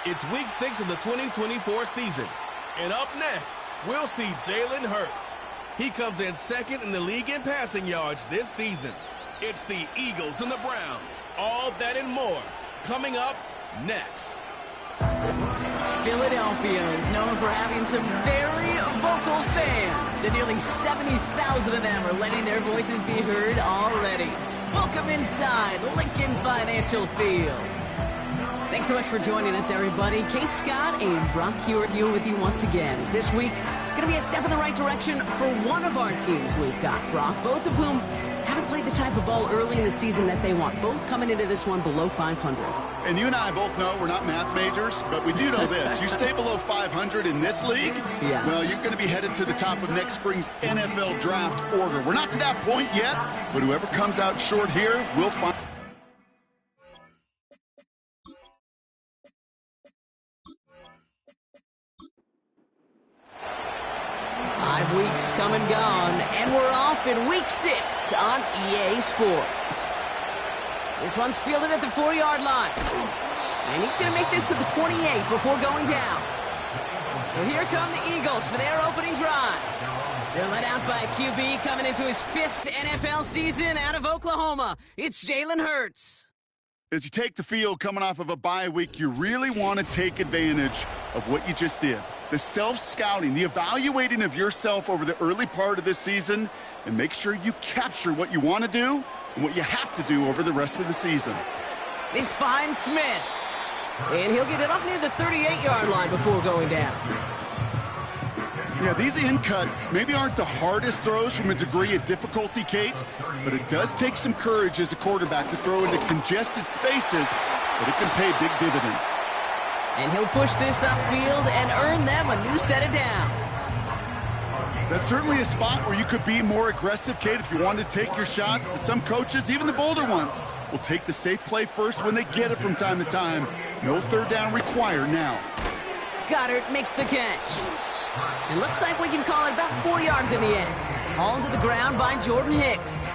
It's week 6 of the 2024 season. And up next, we'll see Jalen Hurts. He comes in second in the league in passing yards this season. It's the Eagles and the Browns. All that and more coming up next. Philadelphia is known for having some very vocal fans, and nearly 70,000 of them are letting their voices be heard already. Welcome inside Lincoln Financial Field. Thanks so much for joining us, everybody. Kate Scott and Brock Hewitt here with you once again. Is this week going to be a step in the right direction for one of our teams we've got, Brock, both of whom haven't played the type of ball early in the season that they want, both coming into this one below 500. And you and I both know we're not math majors, but we do know this. You stay below 500 in this league, well, you're going to be headed to the top of next spring's NFL draft order. We're not to that point yet, but whoever comes out short here will find. 5 weeks come and gone, and we're off in week 6 on EA Sports. This one's fielded at the 4-yard line. And he's going to make this to the 28 before going down. So here come the Eagles for their opening drive. They're led out by a QB coming into his 5th NFL season out of Oklahoma. It's Jalen Hurts. As you take the field coming off of a bye week, you really want to take advantage of what you just did. The self-scouting, the evaluating of yourself over the early part of this season, and make sure you capture what you want to do and what you have to do over the rest of the season. This finds Smith. And he'll get it up near the 38-yard line before going down. Yeah, these in cuts maybe aren't the hardest throws from a degree of difficulty, Kate, but it does take some courage as a quarterback to throw into congested spaces, but it can pay big dividends. And he'll push this upfield and earn them a new set of downs. That's certainly a spot where you could be more aggressive, Kate, if you wanted to take your shots, but some coaches, even the bolder ones, will take the safe play first when they get it from time to time. No third down required now. Goddard makes the catch. It looks like we can call it about 4 yards in the end. Hauled to the ground by Jordan Hicks.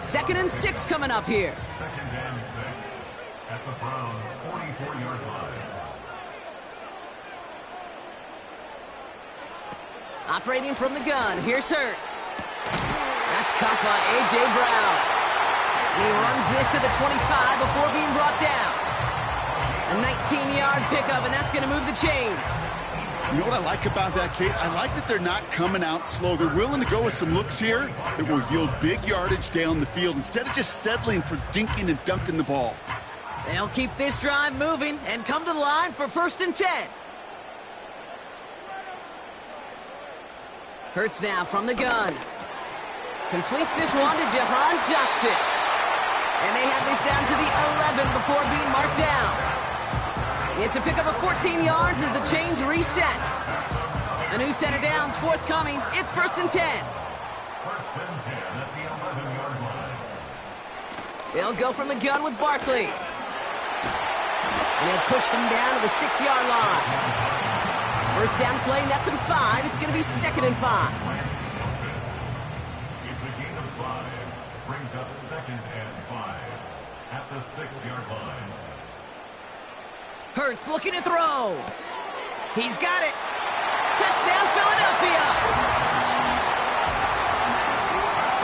2nd and 6 coming up here. At the Browns' 44-yard line. Operating from the gun, here's Hurts. That's caught by A.J. Brown. And he runs this to the 25 before being brought down. A 19-yard pickup, and that's going to move the chains. You know what I like about that, Kate? I like that they're not coming out slow. They're willing to go with some looks here that will yield big yardage down the field instead of just settling for dinking and dunking the ball. They'll keep this drive moving and come to the line for 1st and 10. Hurts now from the gun. Completes this one to Jahan Johnson. And they have this down to the 11 before being marked down. It's a pickup of 14 yards as the chains reset. A new set of downs forthcoming. It's 1st and 10. 1st and 10 at the 11-yard line. They'll go from the gun with Barkley. And they'll push them down to the 6-yard line. 1st down play, nets him 5. It's going to be 2nd and 5. It's a gain of 5. Brings up 2nd and 5 at the 6-yard line. Hurts looking to throw. He's got it. Touchdown, Philadelphia.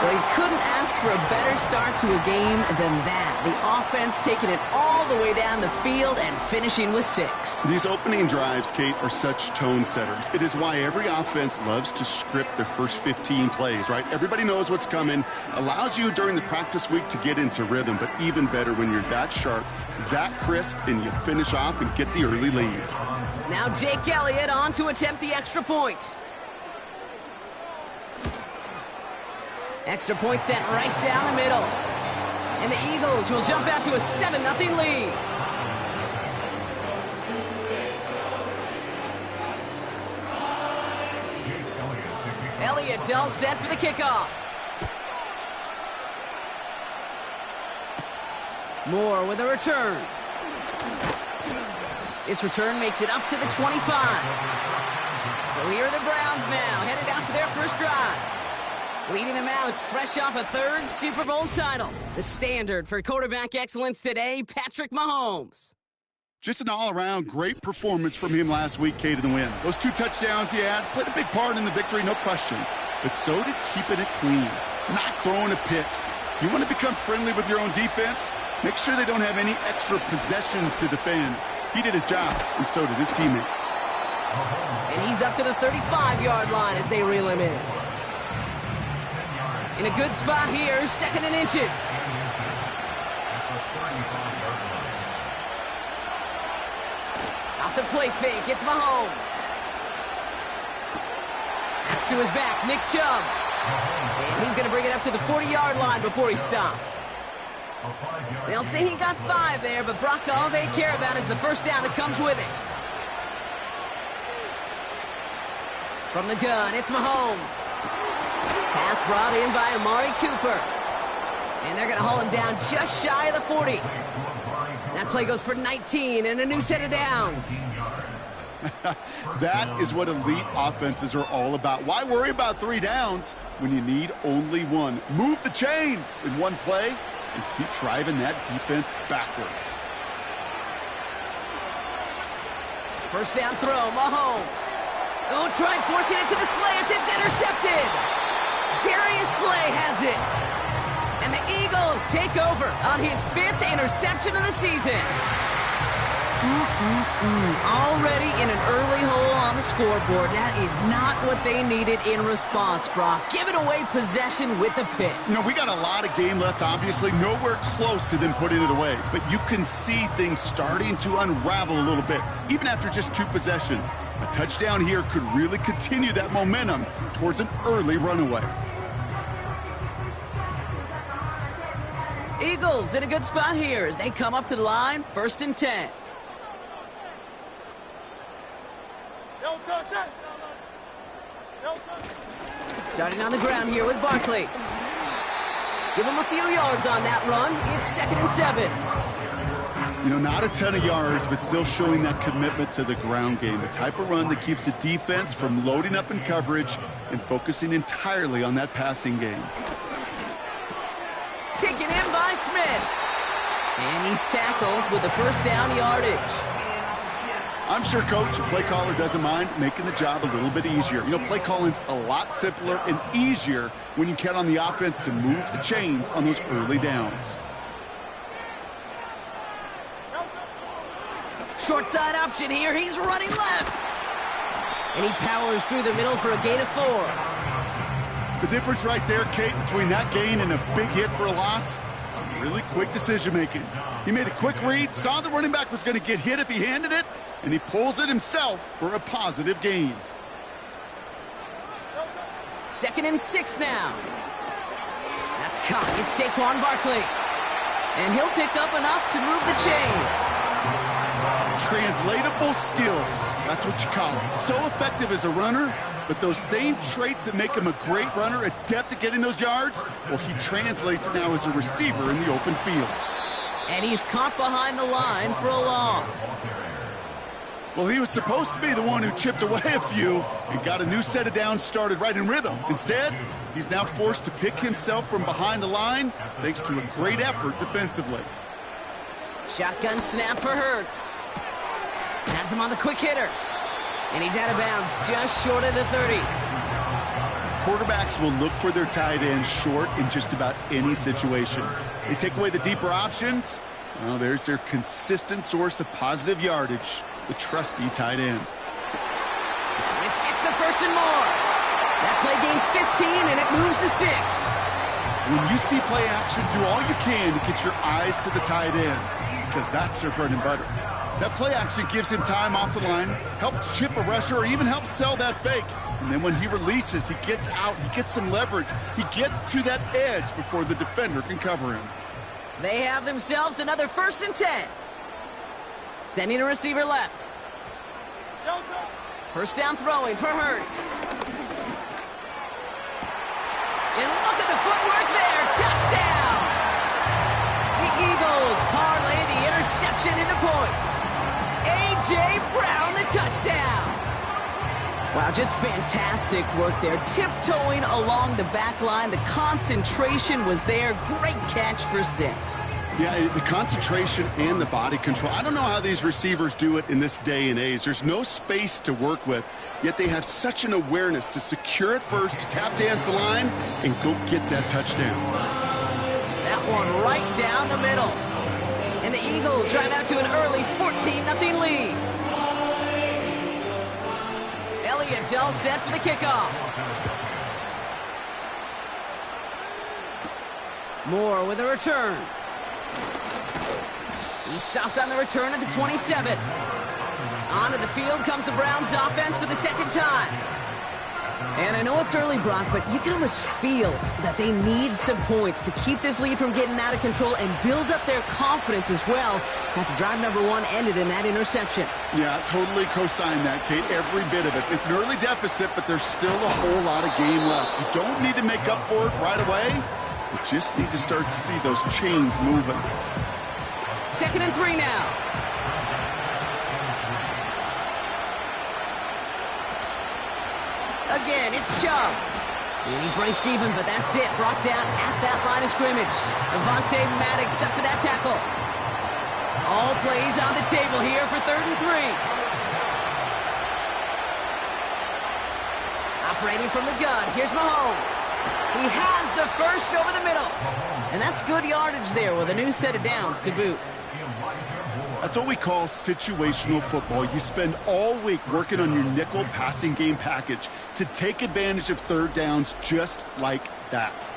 Well, you couldn't ask for a better start to a game than that. The offense taking it all the way down the field and finishing with 6. These opening drives, Kate, are such tone setters. It is why every offense loves to script their first 15 plays, right? Everybody knows what's coming. Allows you during the practice week to get into rhythm, but even better when you're that sharp, that crisp, and you finish off and get the early lead. Now Jake Elliott on to attempt the extra point. Extra point sent right down the middle. And the Eagles will jump out to a 7-0 lead. Elliott's all set for the kickoff. Moore with a return. This return makes it up to the 25. So here are the Browns now, headed out for their first drive. Leading them out, fresh off a 3rd Super Bowl title. The standard for quarterback excellence today, Patrick Mahomes. Just an all-around great performance from him last week, Kate, in the win. Those 2 touchdowns he had played a big part in the victory, no question. But so did keeping it clean, not throwing a pick. You want to become friendly with your own defense? Make sure they don't have any extra possessions to defend. He did his job, and so did his teammates. And he's up to the 35-yard line as they reel him in. In a good spot here, 2nd and inches. Off the play fake, it's Mahomes. That's to his back, Nick Chubb. And he's going to bring it up to the 40-yard line before he stopped. They'll say he got 5 there, but Brock, all they care about is the first down that comes with it. From the gun, it's Mahomes. Pass brought in by Amari Cooper. And they're going to haul him down just shy of the 40. That play goes for 19 and a new set of downs. That is what elite offenses are all about. Why worry about 3 downs when you need only 1? Move the chains in one play and keep driving that defense backwards. First down throw, Mahomes. Oh, try forcing it to the slant. It's intercepted. Darius Slay has it. And the Eagles take over on his 5th interception of the season. Already in an early hole on the scoreboard. That is not what they needed in response, Brock. Giving away possession with the pick. You know, we got a lot of game left, obviously. Nowhere close to them putting it away. But you can see things starting to unravel a little bit, even after just 2 possessions. A touchdown here could really continue that momentum towards an early runaway. Eagles in a good spot here as they come up to the line, 1st and 10. Starting on the ground here with Barkley. Give him a few yards on that run. It's 2nd and 7. You know, not a ton of yards, but still showing that commitment to the ground game. The type of run that keeps the defense from loading up in coverage and focusing entirely on that passing game. Taken in by Smith. And he's tackled with the first down yardage. I'm sure, Coach, a play caller doesn't mind making the job a little bit easier. You know, play calling's a lot simpler and easier when you count on the offense to move the chains on those early downs. Short side option here. He's running left. And he powers through the middle for a gain of 4. The difference right there, Kate, between that gain and a big hit for a loss, some really quick decision-making. He made a quick read, saw the running back was going to get hit if he handed it, and he pulls it himself for a positive gain. 2nd and 6 now. That's caught. It's Saquon Barkley. And he'll pick up enough to move the chains. Translatable skills. That's what you call it. So effective as a runner, but those same traits that make him a great runner, adept at getting those yards, well, he translates now as a receiver in the open field. And he's caught behind the line for a loss. Well, he was supposed to be the one who chipped away a few and got a new set of downs started right in rhythm. Instead, he's now forced to pick himself from behind the line thanks to a great effort defensively. Shotgun snap for Hurts. Has him on the quick hitter. And he's out of bounds just short of the 30. Quarterbacks will look for their tight end short in just about any situation. They take away the deeper options. Well, there's their consistent source of positive yardage, the trusty tight end. This gets the 1st and more. That play gains 15, and it moves the sticks. When you see play action, do all you can to get your eyes to the tight end, because that's their bread and butter. That play action gives him time off the line, helps chip a rusher, or even helps sell that fake. And then when he releases, he gets out, he gets some leverage. He gets to that edge before the defender can cover him. They have themselves another 1st and 10. Sending a receiver left. First down throwing for Hurts. And look at the footwork there. Touchdown! The Eagles parlay the interception into points. A.J. Brown, the touchdown. Wow, just fantastic work there. Tiptoeing along the back line. The concentration was there. Great catch for 6. Yeah, the concentration and the body control. I don't know how these receivers do it in this day and age. There's no space to work with, yet they have such an awareness to secure it first, to tap dance the line, and go get that touchdown. That one right down the middle. And the Eagles drive out to an early 14-0 lead. Elliott's all set for the kickoff. Moore with a return. He stopped on the return at the 27. Onto the field comes the Browns offense for the second time. And I know it's early, Brock, but you can almost feel that they need some points to keep this lead from getting out of control and build up their confidence as well after drive number 1 ended in that interception. Yeah, totally co-sign that, Kate, every bit of it. It's an early deficit, but there's still a whole lot of game left. You don't need to make up for it right away. You just need to start to see those chains moving. 2nd and 3 now. Again, it's Chubb. And he breaks even, but that's it. Brought down at that line of scrimmage. Avonte Maddox up for that tackle. All plays on the table here for 3rd and 3. Operating from the gun, here's Mahomes. He has the first over the middle. And that's good yardage there with a new set of downs to boot. That's what we call situational football. You spend all week working on your nickel passing game package to take advantage of 3rd downs just like that.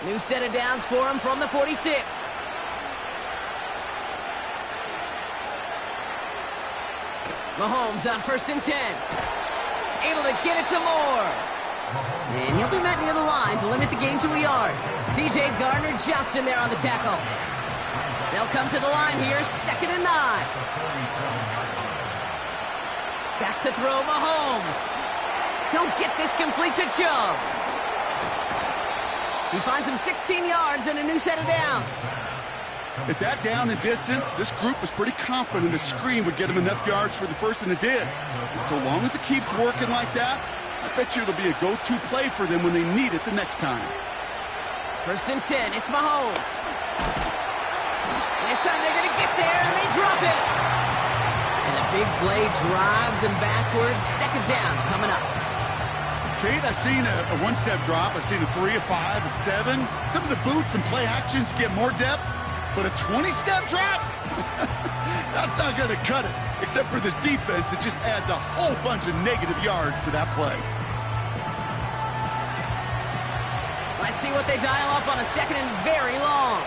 New set of downs for him from the 46. Mahomes on 1st and 10. Able to get it to Moore. And he'll be met near the line to limit the gain to a yard. C.J. Gardner-Johnson there on the tackle. They'll come to the line here, 2nd and 9. Back to throw Mahomes. He'll get this complete to Chubb. He finds him 16 yards and a new set of downs. At that down and distance, this group was pretty confident a screen would get him enough yards for the first, and it did. And so long as it keeps working like that, I bet you it'll be a go-to play for them when they need it the next time. 1st and 10, it's Mahomes. This time they're going to get there, and they drop it. And the big play drives them backwards. 2nd down coming up. Kate, I've seen a one-step drop. I've seen a 3, a 5, a 7. Some of the boots and play actions get more depth, but a 20-step drop? That's not going to cut it. Except for this defense, it just adds a whole bunch of negative yards to that play. Let's see what they dial up on a 2nd and very long.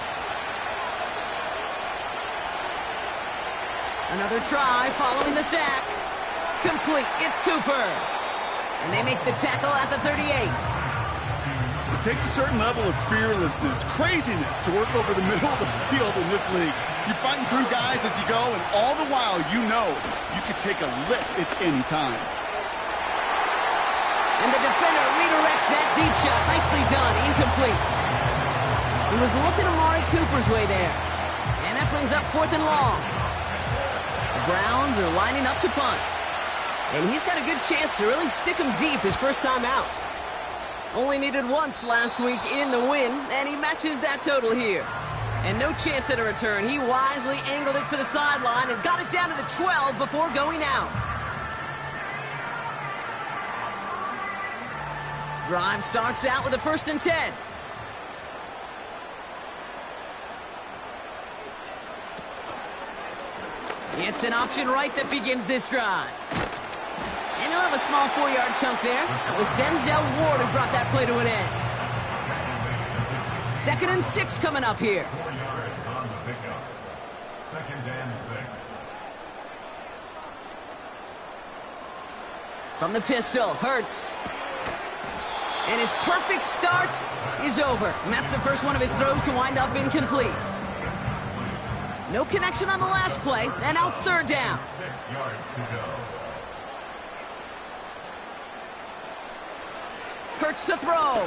Another try following the sack. Complete. It's Cooper. And they make the tackle at the 38. It takes a certain level of fearlessness, craziness to work over the middle of the field in this league. You're fighting through guys as you go, and all the while you know you could take a lick at any time. And the defender redirects that deep shot. Nicely done. Incomplete. He was looking Amari Cooper's way there. And that brings up 4th and long. The Browns are lining up to punt. And he's got a good chance to really stick him deep his first time out. Only needed once last week in the win, and he matches that total here. And no chance at a return. He wisely angled it for the sideline and got it down to the 12 before going out. Drive starts out with a 1st and 10. It's an option right that begins this drive. And he'll have a small 4-yard chunk there. That was Denzel Ward who brought that play to an end. 2nd and 6 coming up here. 4 yards on the pickup. 2nd and 6. From the pistol, Hurts. And his perfect start is over. And that's the first one of his throws to wind up incomplete. No connection on the last play, and now it's 3rd down. 6 yards to go. Hurts to throw.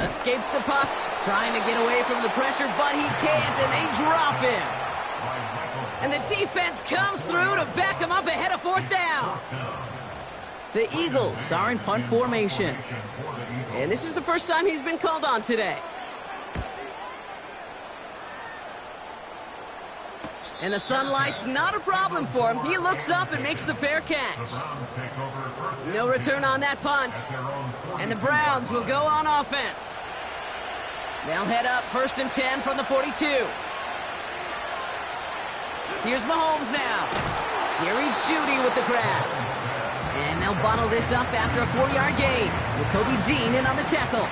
Escapes the puck, trying to get away from the pressure, but he can't, and they drop him. And the defense comes through to back him up ahead of 4th down. The Eagles are in punt formation. And this is the first time he's been called on today. And the sunlight's not a problem for him. He looks up and makes the fair catch. No return on that punt. And the Browns will go on offense. They'll head up 1st and 10 from the 42. Here's Mahomes now. Jerry Jeudy with the grab. And they'll bottle this up after a 4-yard gain. With Kobe Dean in on the tackle.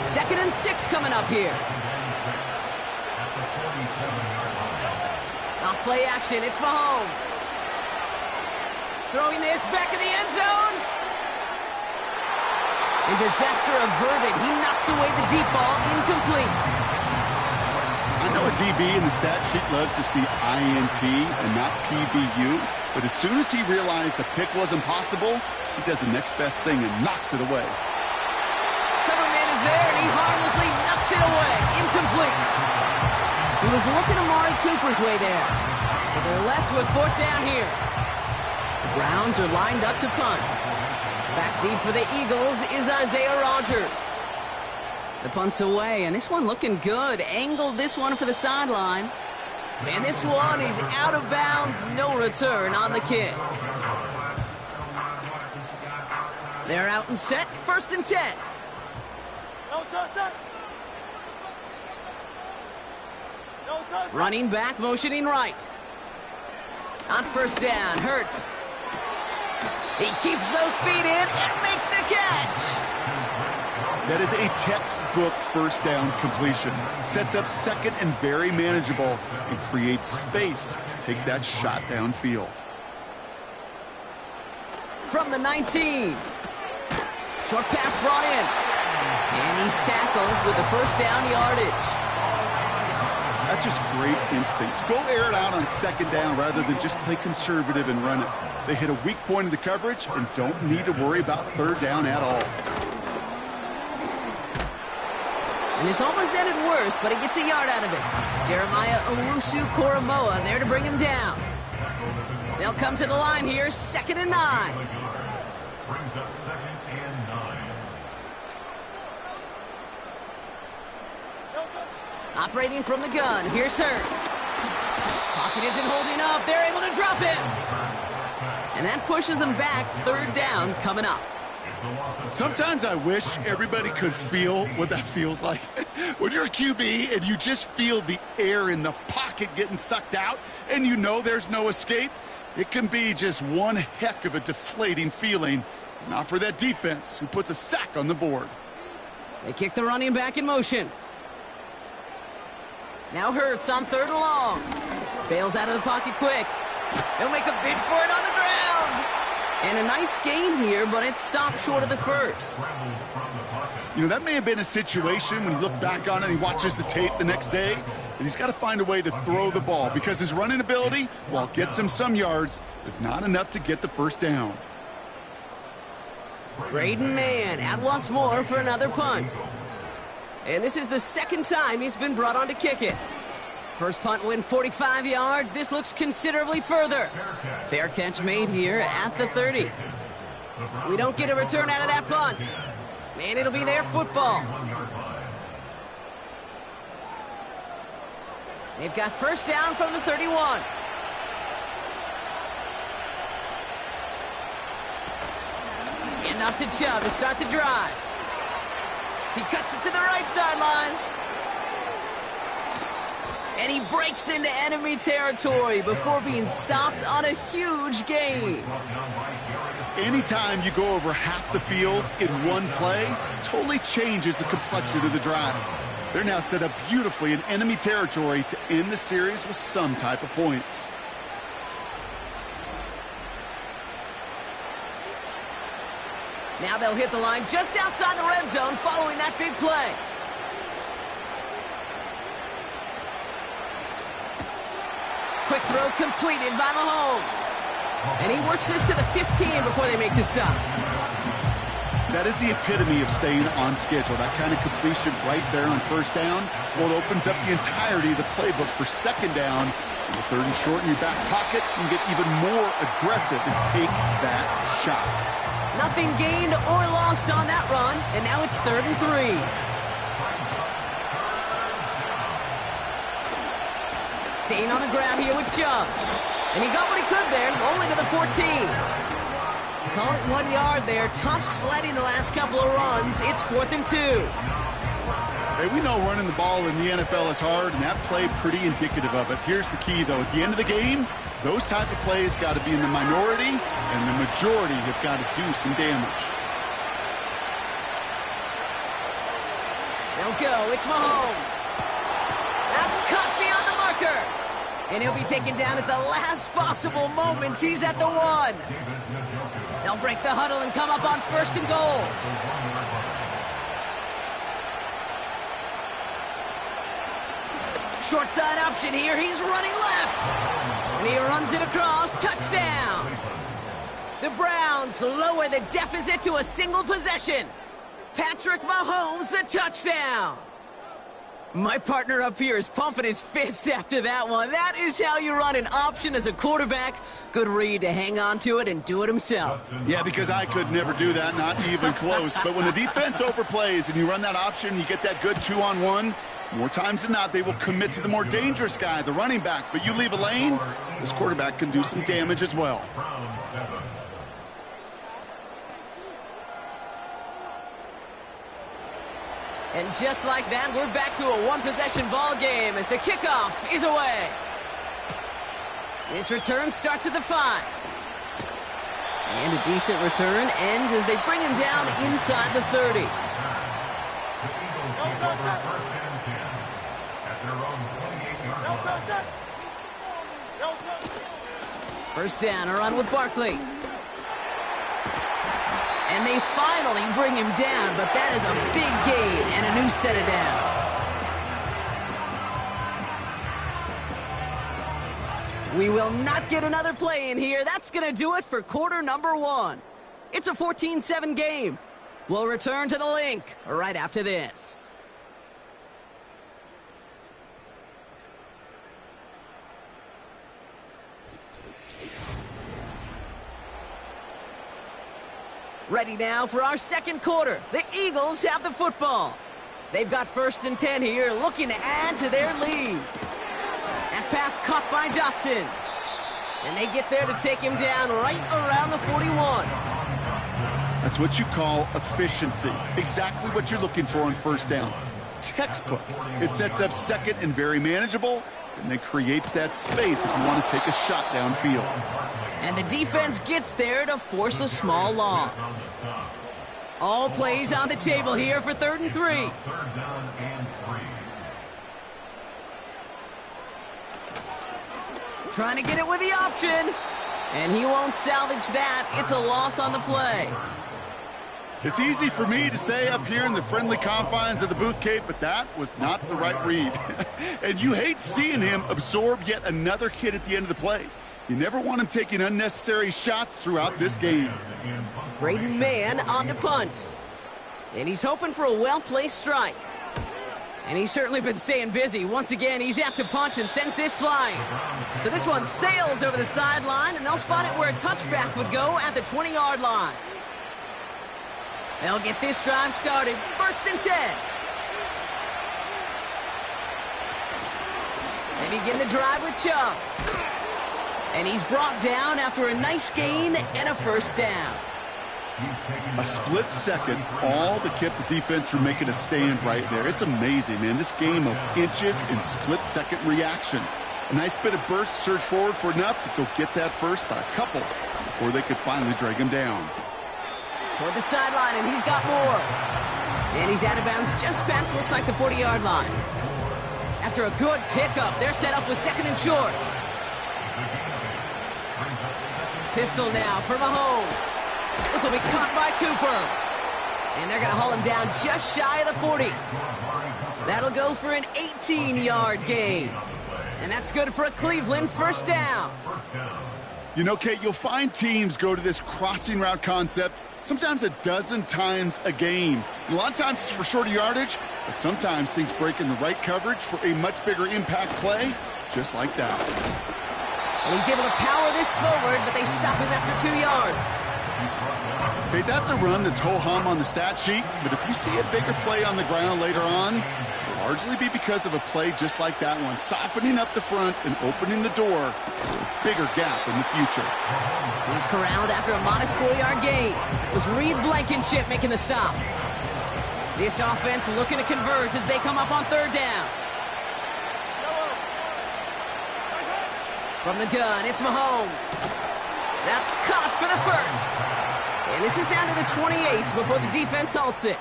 2nd and 6 coming up here. Off play action, it's Mahomes. Throwing this back in the end zone. And disaster averted. He knocks away the deep ball, incomplete. I know a DB in the stat sheet loves to see INT and not PBU, but as soon as he realized a pick wasn't possible, he does the next best thing and knocks it away. Coverman is there, and he harmlessly knocks it away. Incomplete. He was looking Amari Cooper's way there. So they're left with 4th down here. The Browns are lined up to punt. Back deep for the Eagles is Isaiah Rodgers. The punt's away, and this one looking good. Angled this one for the sideline. And this one is out of bounds. No return on the kick. They're out and set. 1st and 10. Running back, motioning right. On 1st down, Hurts. He keeps those feet in and makes the catch. That is a textbook 1st down completion. Sets up 2nd and very manageable and creates space to take that shot downfield. From the 19. Short pass brought in. And he's tackled with the 1st down yardage. That's just great instincts. Go air it out on 2nd down rather than just play conservative and run it. They hit a weak point in the coverage and don't need to worry about 3rd down at all. And this almost ended worse, but he gets a yard out of it. Jeremiah Owusu-Koramoah there to bring him down. They'll come to the line here, 2nd and 9. Brings up 2nd and 9. Operating from the gun, here's Hurts. Pocket isn't holding up, they're able to drop him. And that pushes them back, 3rd down coming up. Sometimes I wish everybody could feel what that feels like. When you're a QB and you just feel the air in the pocket getting sucked out and you know there's no escape, it can be just one heck of a deflating feeling. Not for that defense who puts a sack on the board. They kick the running back in motion. Now Hurts on 3rd and long. Bails out of the pocket quick. He'll make a bid for it on the ground. And a nice gain here, but it's stopped short of the 1st. You know, that may have been a situation when you look back on it and he watches the tape the next day, and he's got to find a way to throw the ball because his running ability, while it gets him some yards, is not enough to get the 1st down. Braden Mann out once more for another punt. And this is the 2nd time he's been brought on to kick it. First punt win 45 yards. This looks considerably further. Fair catch made here at the 30. We don't get a return out of that punt. And it'll be their football. They've got 1st down from the 31. And off to Chubb to start the drive. He cuts it to the right sideline. And he breaks into enemy territory before being stopped on a huge gain. Anytime you go over half the field in one play, totally changes the complexion of the drive. They're now set up beautifully in enemy territory to end the series with some type of points. Now they'll hit the line just outside the red zone following that big play. Quick throw completed by Mahomes. And he works this to the 15 before they make the stop. That is the epitome of staying on schedule. That kind of completion right there on 1st down. Well, it opens up the entirety of the playbook for 2nd down. And with 3rd and short in your back pocket, you can get even more aggressive and take that shot. Nothing gained or lost on that run, and now it's 3rd and 3. Staying on the ground here with Chubb. And he got what he could there, only to the 14. Call it 1 yard there. Tough sledding the last couple of runs. It's 4th and 2. Hey, we know running the ball in the NFL is hard, and that play pretty indicative of it. Here's the key, though. At the end of the game, those type of plays got to be in the minority, and the majority have got to do some damage. They'll go. It's Mahomes. That's cut beyond the marker. And he'll be taken down at the last possible moment. He's at the 1. They'll break the huddle and come up on 1st and goal. Short side option here. He's running left. And he runs it across. Touchdown. The Browns lower the deficit to a single possession. Patrick Mahomes, the touchdown. My partner up here is pumping his fist after that one. That is how you run an option as a quarterback. Good read to hang on to it and do it himself. Yeah, because I could never do that, not even close. But when the defense overplays and you run that option, you get that good 2-on-1, more times than not, they will commit to the more dangerous guy, the running back. But you leave a lane, this quarterback can do some damage as well. And just like that, we're back to a one-possession ball game as the kickoff is away. This return starts at the 5. And a decent return ends as they bring him down inside the 30. First down, a run with Barkley. And they finally bring him down, but that is a big gain and a new set of downs. We will not get another play in here. That's going to do it for quarter number 1. It's a 14-7 game. We'll return to the link right after this. Ready now for our second quarter. The Eagles have the football. They've got 1st and 10 here, looking to add to their lead. That pass caught by Dotson. And they get there to take him down right around the 41. That's what you call efficiency. Exactly what you're looking for on 1st down. Textbook. It sets up 2nd and very manageable, and then creates that space if you want to take a shot downfield. And the defense gets there to force a small loss. All plays on the table here for 3rd and 3. Trying to get it with the option. And he won't salvage that. It's a loss on the play. It's easy for me to say up here in the friendly confines of the booth, Kate, but that was not the right read. And you hate seeing him absorb yet another hit at the end of the play. You never want him taking unnecessary shots throughout this game. Braden Mann on to punt. And he's hoping for a well-placed strike. And he's certainly been staying busy. Once again, he's out to punt and sends this flying. So this one sails over the sideline, and they'll spot it where a touchback would go at the 20-yard line. They'll get this drive started. 1st and 10. They begin the drive with Chubb. And he's brought down after a nice gain and a 1st down. A split second, all that kept the defense from making a stand right there. It's amazing, man. This game of inches and split-second reactions. A nice bit of burst, surge forward for enough to go get that first by a couple before they could finally drag him down. Toward the sideline, and he's got more. And he's out of bounds just past, looks like, the 40-yard line. After a good pickup, they're set up with 2nd and short. Pistol now for Mahomes. This will be caught by Cooper. And they're going to haul him down just shy of the 40. That'll go for an 18-yard gain. And that's good for a Cleveland 1st down. You know, Kate, you'll find teams go to this crossing route concept sometimes a dozen times a game. And a lot of times it's for shorter yardage, but sometimes things break in the right coverage for a much bigger impact play, just like that. And he's able to power this forward, but they stop him after 2 yards. Okay, that's a run that's ho-hum on the stat sheet, but if you see a bigger play on the ground later on, a largely be because of a play just like that one, softening up the front and opening the door for a bigger gap in the future. He's corralled after a modest 4-yard gain. It was Reed Blankenship making the stop. This offense looking to converge as they come up on 3rd down. From the gun, it's Mahomes. That's caught for the first. And this is down to the 28 before the defense halts it.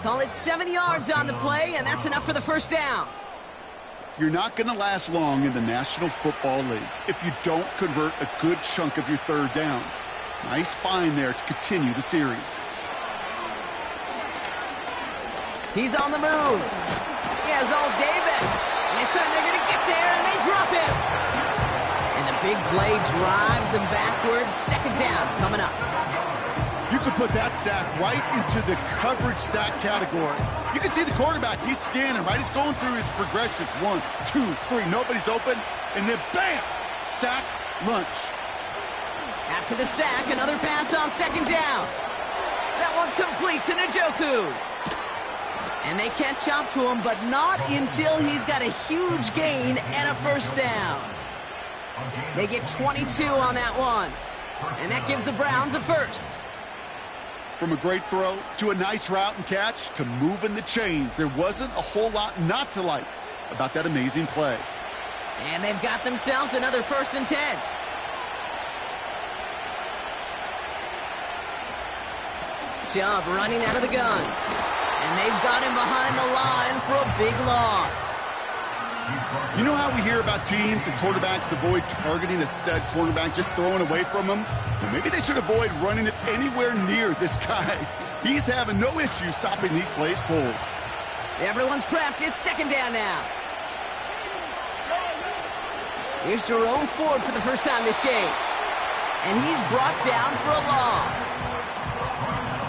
Call it 7 yards on the play, and that's enough for the first down. You're not going to last long in the National Football League if you don't convert a good chunk of your 3rd downs. Nice find there to continue the series. He's on the move. He has all day back. And this time they're going to get there, and they drop him. And the big play drives them backwards. 2nd down coming up. You could put that sack right into the coverage sack category. You can see the quarterback. He's scanning, right? He's going through his progressions. 1, 2, 3. Nobody's open. And then, bam! Sack lunch. After the sack, another pass on 2nd down. That one complete to Njoku. And they catch up to him, but not until he's got a huge gain and a first down. They get 22 on that one. And that gives the Browns a first. From a great throw to a nice route and catch to moving the chains, there wasn't a whole lot not to like about that amazing play. And they've got themselves another 1st and 10. Chubb running out of the gun. And they've got him behind the line for a big loss. You know how we hear about teams and quarterbacks avoid targeting a stud cornerback, just throwing away from him? Well, maybe they should avoid running it anywhere near this guy. He's having no issue stopping these plays cold. Everyone's prepped. It's 2nd down now. Here's Jerome Ford for the first time this game. And he's brought down for a loss.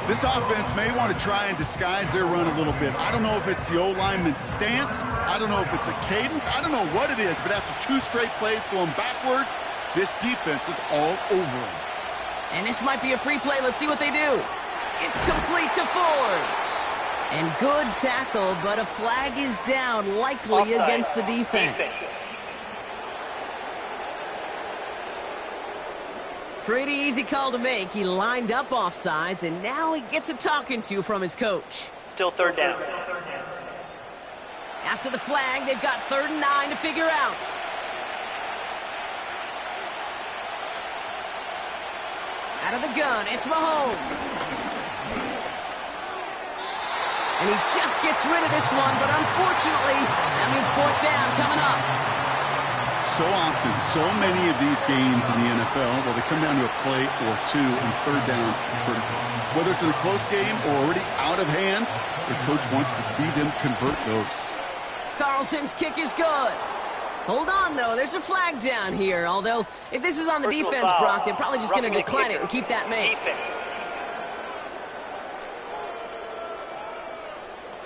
This offense may want to try and disguise their run a little bit. I don't know if it's the O-lineman's stance. I don't know if it's a cadence. I don't know what it is, but after 2 straight plays going backwards, this defense is all over them. And this might be a free play. Let's see what they do. It's complete to Ford. And good tackle, but a flag is down, likely against the defense. Pretty easy call to make. He lined up offsides, and now he gets a talking to from his coach. Still 3rd down. After the flag, they've got 3rd and 9 to figure out. Out of the gun, it's Mahomes. And he just gets rid of this one, but unfortunately, that means 4th down coming up. So often, so many of these games in the NFL, well, they come down to a play or 2 and 3rd downs. Whether it's in a close game or already out of hand, the coach wants to see them convert those. Carlson's kick is good. Hold on, though. There's a flag down here. Although, if this is on the defense, Brock, they're probably just going to decline it and keep that make.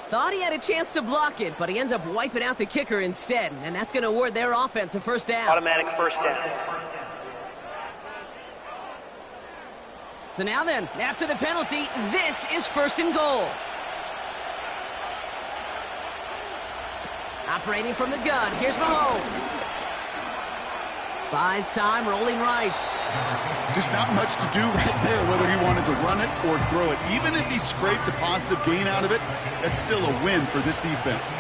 Thought he had a chance to block it, but he ends up wiping out the kicker instead, and that's going to award their offense a first down. Automatic first down. So now then, after the penalty, this is 1st and goal. Operating from the gun, here's Mahomes. Buys time, rolling right. Just not much to do right there, whether he wanted to run it or throw it. Even if he scraped a positive gain out of it, that's still a win for this defense.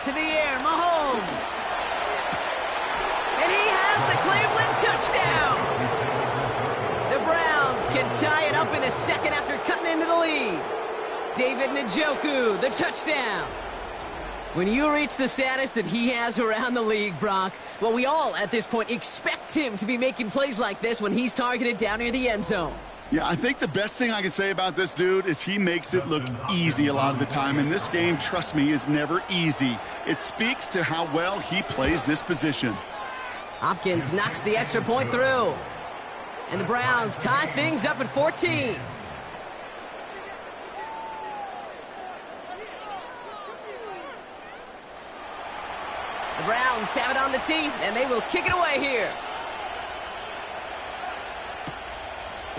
To the air, Mahomes. And he has the Cleveland touchdown. The Browns can tie it up in a second after cutting into the lead. David Njoku, the touchdown. When you reach the status that he has around the league, Brock, well, we all at this point expect him to be making plays like this when he's targeted down near the end zone. Yeah, I think the best thing I can say about this dude is he makes it look easy a lot of the time. And this game, trust me, is never easy. It speaks to how well he plays this position. Hopkins knocks the extra point through. And the Browns tie things up at 14. The Browns have it on the tee, and they will kick it away here.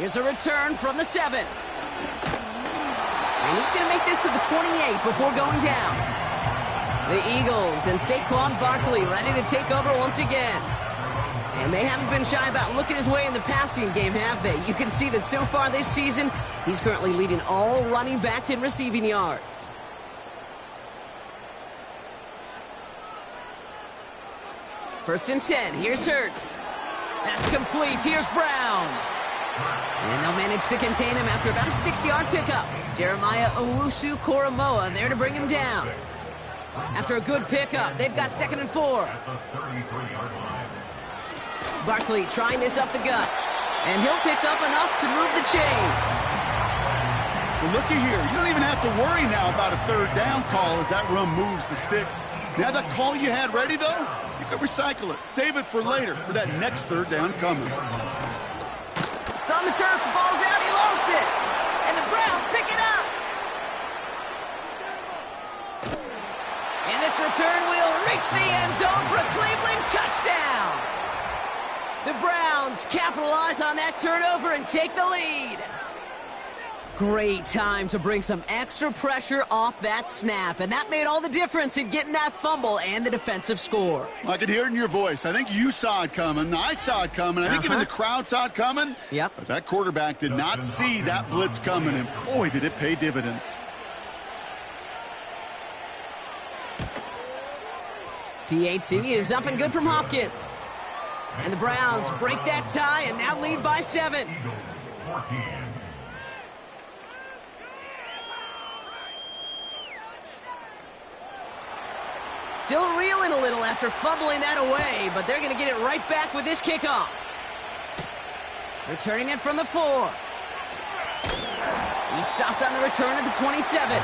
Here's a return from the 7. And he's going to make this to the 28 before going down. The Eagles and Saquon Barkley ready to take over once again. And they haven't been shy about looking his way in the passing game, have they? You can see that so far this season, he's currently leading all running backs in receiving yards. First and 10. Here's Hurts. That's complete. Here's Brown. And they'll manage to contain him after about a 6-yard pickup. Jeremiah Owusu-Koramoah there to bring him down. After a good pickup, they've got 2nd and 4. Barkley trying this up the gut. And he'll pick up enough to move the chains. Well, looky here. You don't even have to worry now about a 3rd down call as that run moves the sticks. Now that call you had ready, though, you could recycle it. Save it for later for that next 3rd down coming. It's on the turf. The ball's out. He lost it. And the Browns pick it up. And this return will reach the end zone for a Cleveland touchdown. The Browns capitalize on that turnover and take the lead. Great time to bring some extra pressure off that snap, and that made all the difference in getting that fumble and the defensive score. I could hear it in your voice. I think you saw it coming. I saw it coming. I think even the crowd saw it coming. Yep. But that quarterback did not see that blitz coming, and boy, did it pay dividends. PAT is up and good from Hopkins. And the Browns break that tie and now lead by 7. Eagles 14. Still reeling a little after fumbling that away, but they're going to get it right back with this kickoff. Returning it from the 4. He stopped on the return at the 27.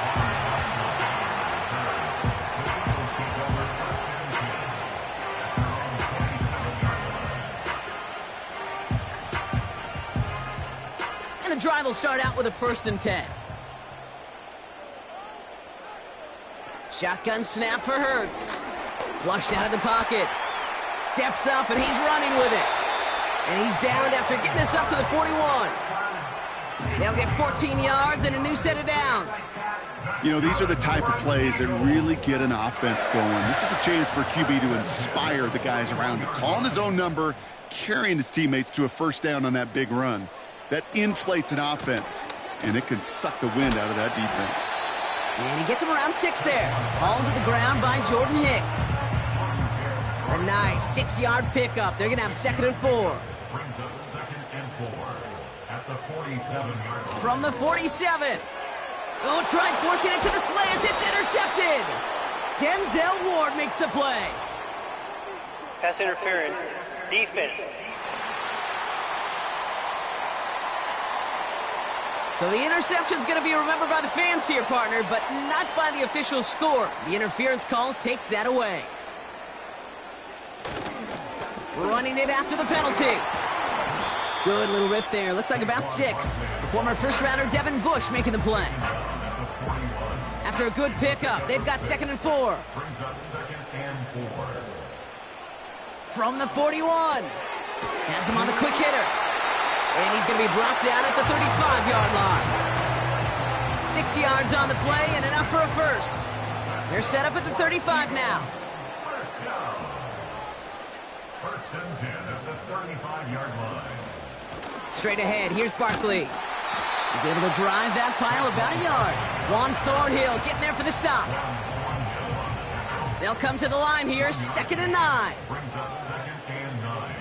And the drive will start out with a 1st and 10. Shotgun snap for Hurts. Flushed out of the pocket. Steps up and he's running with it. And he's down after getting this up to the 41. They'll get 14 yards and a new set of downs. You know, these are the type of plays that really get an offense going. This is a chance for QB to inspire the guys around him. Calling his own number, carrying his teammates to a 1st down on that big run. That inflates an offense, and it can suck the wind out of that defense. And he gets him around 6 there. Hauled to the ground by Jordan Hicks. A nice 6-yard pickup. They're going to have 2nd and 4. Brings up 2nd and 4 at the 47-yard line. From the 47. Oh, tried forcing it to the slant. It's intercepted. Denzel Ward makes the play. Pass interference. Defense. So the interception's going to be remembered by the fans here, partner, but not by the official score. The interference call takes that away. Running it after the penalty. Good little rip there. Looks like about 6. The former first-rounder Devin Bush making the play. After a good pickup, they've got 2nd and 4. Brings up 2nd and 4. From the 41. Has him on the quick hitter. And he's going to be brought down at the 35-yard line. 6 yards on the play and enough for a 1st. They're set up at the 35 now. First down. 1st and 10 at the 35-yard line. Straight ahead, here's Barkley. He's able to drive that pile about a yard. Juan Thornhill getting there for the stop. They'll come to the line here, 2nd and 9. Brings up 2nd and 9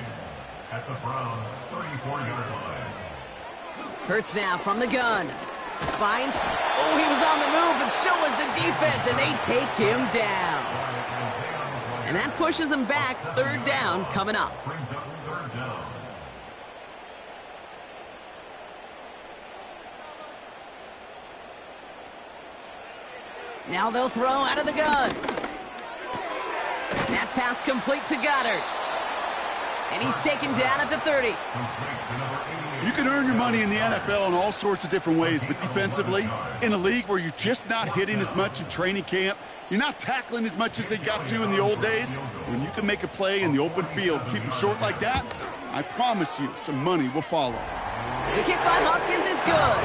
at the Browns' 34-yard line. Hurts now from the gun. Finds. Oh, he was on the move, but so was the defense, and they take him down. And that pushes them back. 3rd down coming up. Brings up 3rd down. Now they'll throw out of the gun. That pass complete to Goddard. And he's taken down at the 30. You can earn your money in the NFL in all sorts of different ways, but defensively, in a league where you're just not hitting as much in training camp, you're not tackling as much as they got to in the old days, when you can make a play in the open field, keep them short like that, I promise you some money will follow. The kick by Hopkins is good.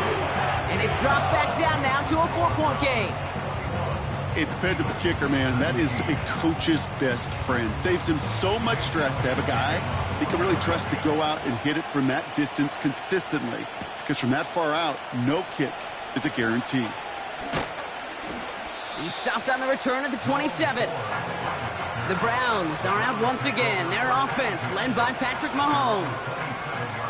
And it's dropped back down now to a 4-point game. A dependable kicker, man, that is a coach's best friend. Saves him so much stress to have a guy he can really trust to go out and hit it from that distance consistently. Because from that far out, no kick is a guarantee. He's stopped on the return at the 27. The Browns are out once again. Their offense led by Patrick Mahomes.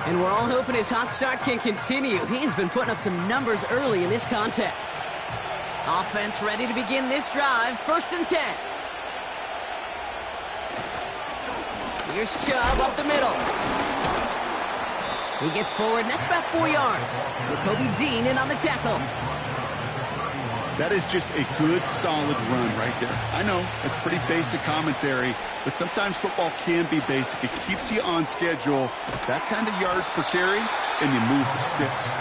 And we're all hoping his hot start can continue. He's been putting up some numbers early in this contest. Offense ready to begin this drive. 1st and 10. Here's Chubb up the middle. He gets forward, and that's about 4 yards. With Kobe Dean in on the tackle. That is just a good, solid run right there. I know, it's pretty basic commentary, but sometimes football can be basic. It keeps you on schedule, that kind of yards per carry, and you move the sticks.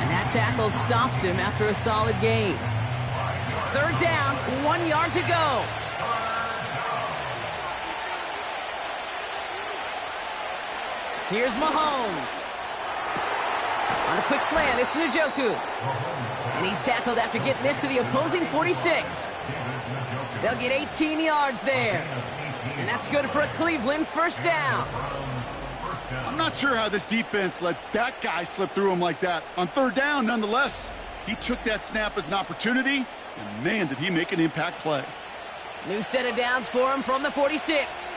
And that tackle stops him after a solid gain. 3rd down, 1 yard to go. Here's Mahomes. On a quick slant, it's Njoku. And he's tackled after getting this to the opposing 46. They'll get 18 yards there. And that's good for a Cleveland 1st down. I'm not sure how this defense let that guy slip through him like that. On 3rd down, nonetheless, he took that snap as an opportunity, and man, did he make an impact play. New set of downs for him from the 46.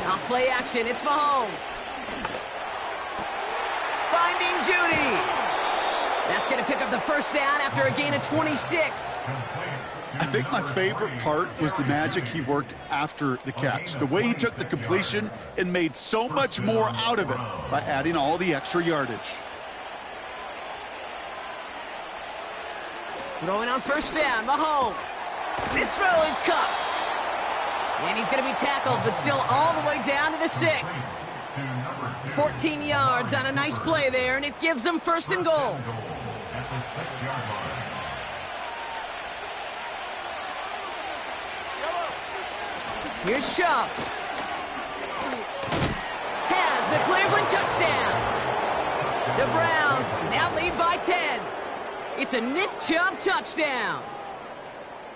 Off play action, it's Mahomes. Finding Judy. That's going to pick up the 1st down after a gain of 26. I think my favorite part was the magic he worked after the catch. The way he took the completion and made so much more out of it by adding all the extra yardage. Throwing on 1st down, Mahomes. This throw is cupped. And he's going to be tackled, but still all the way down to the 6. 14 yards on a nice play there, and it gives them 1st and goal. Here's Chubb. Has the Cleveland touchdown. The Browns now lead by 10. It's a Nick Chubb touchdown.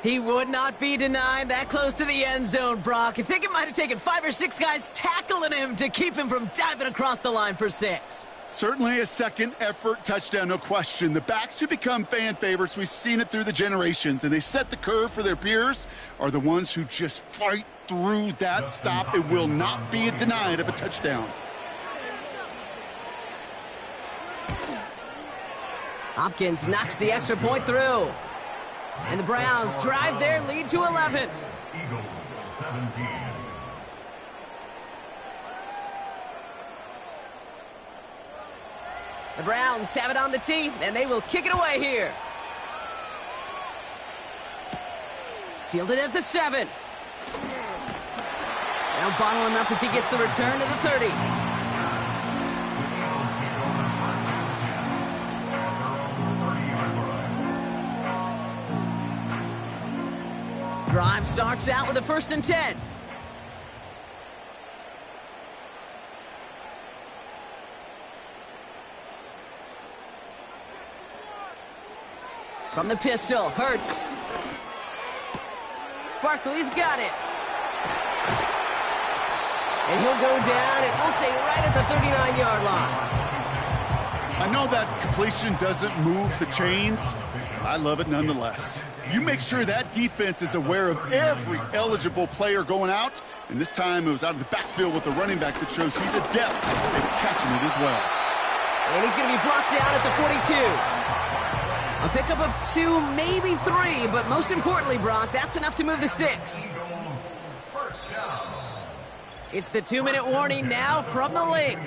He would not be denied that close to the end zone, Brock. I think it might have taken 5 or 6 guys tackling him to keep him from diving across the line for 6. Certainly a second effort touchdown, no question. The backs who become fan favorites, we've seen it through the generations, and they set the curve for their peers, are the ones who just fight through that stop. It will not be denied of a touchdown. Hopkins knocks the extra point through. And the Browns drive their lead to 11. Eagles 17. The Browns have it on the tee, and they will kick it away here. Fielded at the 7. They'll bottle him up as he gets the return to the 30. Drive starts out with a 1st and 10. From the pistol, Hurts. Barkley's got it. And he'll go down, and we'll say right at the 39-yard line. I know that completion doesn't move the chains. I love it nonetheless. You make sure that defense is aware of every eligible player going out, and this time it was out of the backfield with the running back that shows he's adept at catching it as well. And he's going to be brought down at the 42. A pickup of 2, maybe 3, but most importantly, Brock, that's enough to move the sticks. It's the 2-minute warning now from the link.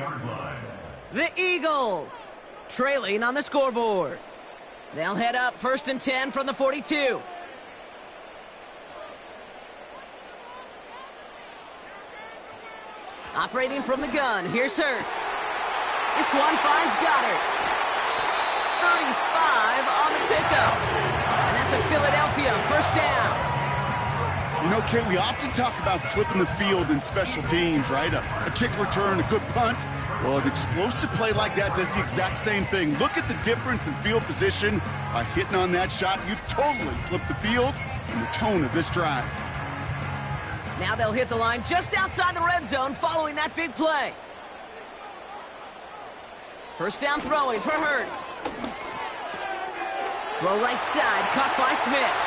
The Eagles trailing on the scoreboard. They'll head up 1st and 10 from the 42. Operating from the gun, here's Hurts. This one finds Goddard. 35 on the pickup. And that's a Philadelphia 1st down. You know, Kate, we often talk about flipping the field in special teams, right? A kick return, a good punt. Well, an explosive play like that does the exact same thing. Look at the difference in field position. By hitting on that shot, you've totally flipped the field and the tone of this drive. Now they'll hit the line just outside the red zone following that big play. First down throwing for Hurts. Throw right side, caught by Smith.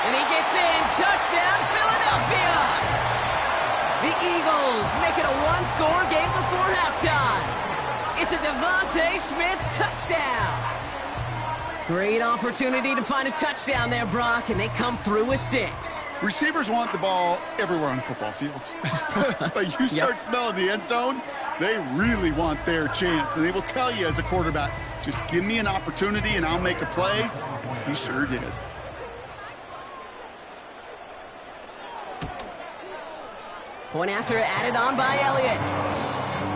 And he gets in. Touchdown, Philadelphia! The Eagles make it a one-score game before halftime. It's a Devontae Smith touchdown. Great opportunity to find a touchdown there, Brock, and they come through with 6. Receivers want the ball everywhere on the football field. But you start smelling the end zone, they really want their chance. And they will tell you as a quarterback, just give me an opportunity and I'll make a play. He sure did. Point after added on by Elliott.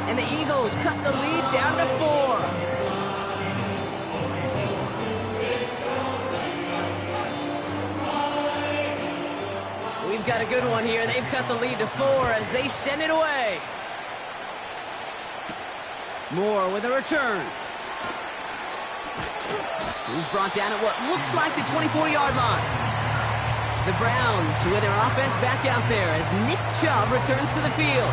And the Eagles cut the lead down to 4. We've got a good one here. They've cut the lead to 4 as they send it away. Moore with a return. He's brought down at what looks like the 24-yard line. The Browns with their offense back out there as Nick Chubb returns to the field.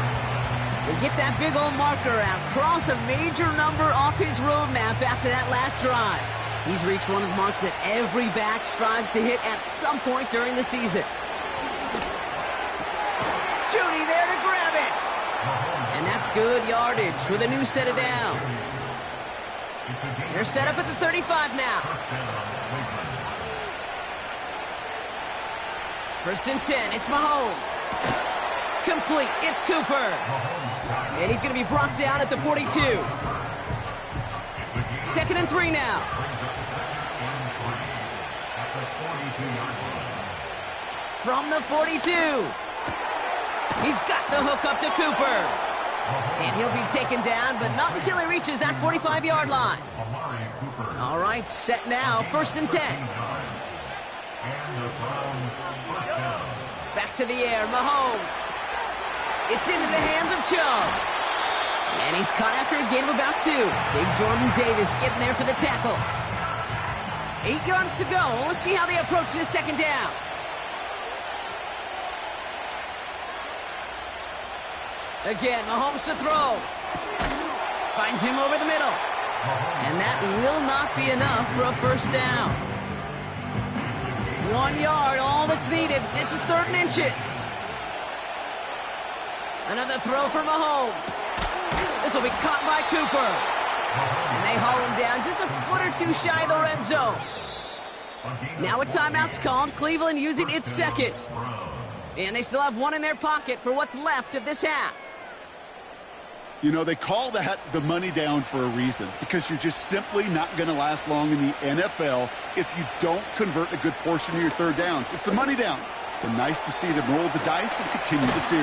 They get that big old marker out, cross a major number off his roadmap after that last drive. He's reached one of the marks that every back strives to hit at some point during the season. Judy there to grab it. And that's good yardage with a new set of downs. They're set up at the 35 now. First and 10, it's Mahomes. Complete, it's Cooper. And he's going to be brought down at the 42. Second and 3 now. From the 42. He's got the hook up to Cooper. And he'll be taken down, but not until he reaches that 45-yard line. All right, set now, first and 10. Back to the air, Mahomes. It's into the hands of Chubb. And he's caught after a gain of about 2. Big Jordan Davis getting there for the tackle. 8 yards to go. Let's see how they approach this second down. Again, Mahomes to throw. Finds him over the middle. And that will not be enough for a first down. 1 yard, all that's needed. This is 3rd and inches. Another throw for Mahomes. This will be caught by Cooper. And they haul him down just a foot or 2 shy of the red zone. Now a timeout's called. Cleveland using its second. And they still have 1 in their pocket for what's left of this half. You know, they call that the money down for a reason, because you're just simply not going to last long in the NFL if you don't convert a good portion of your third downs. It's the money down. But nice to see them roll the dice and continue the series.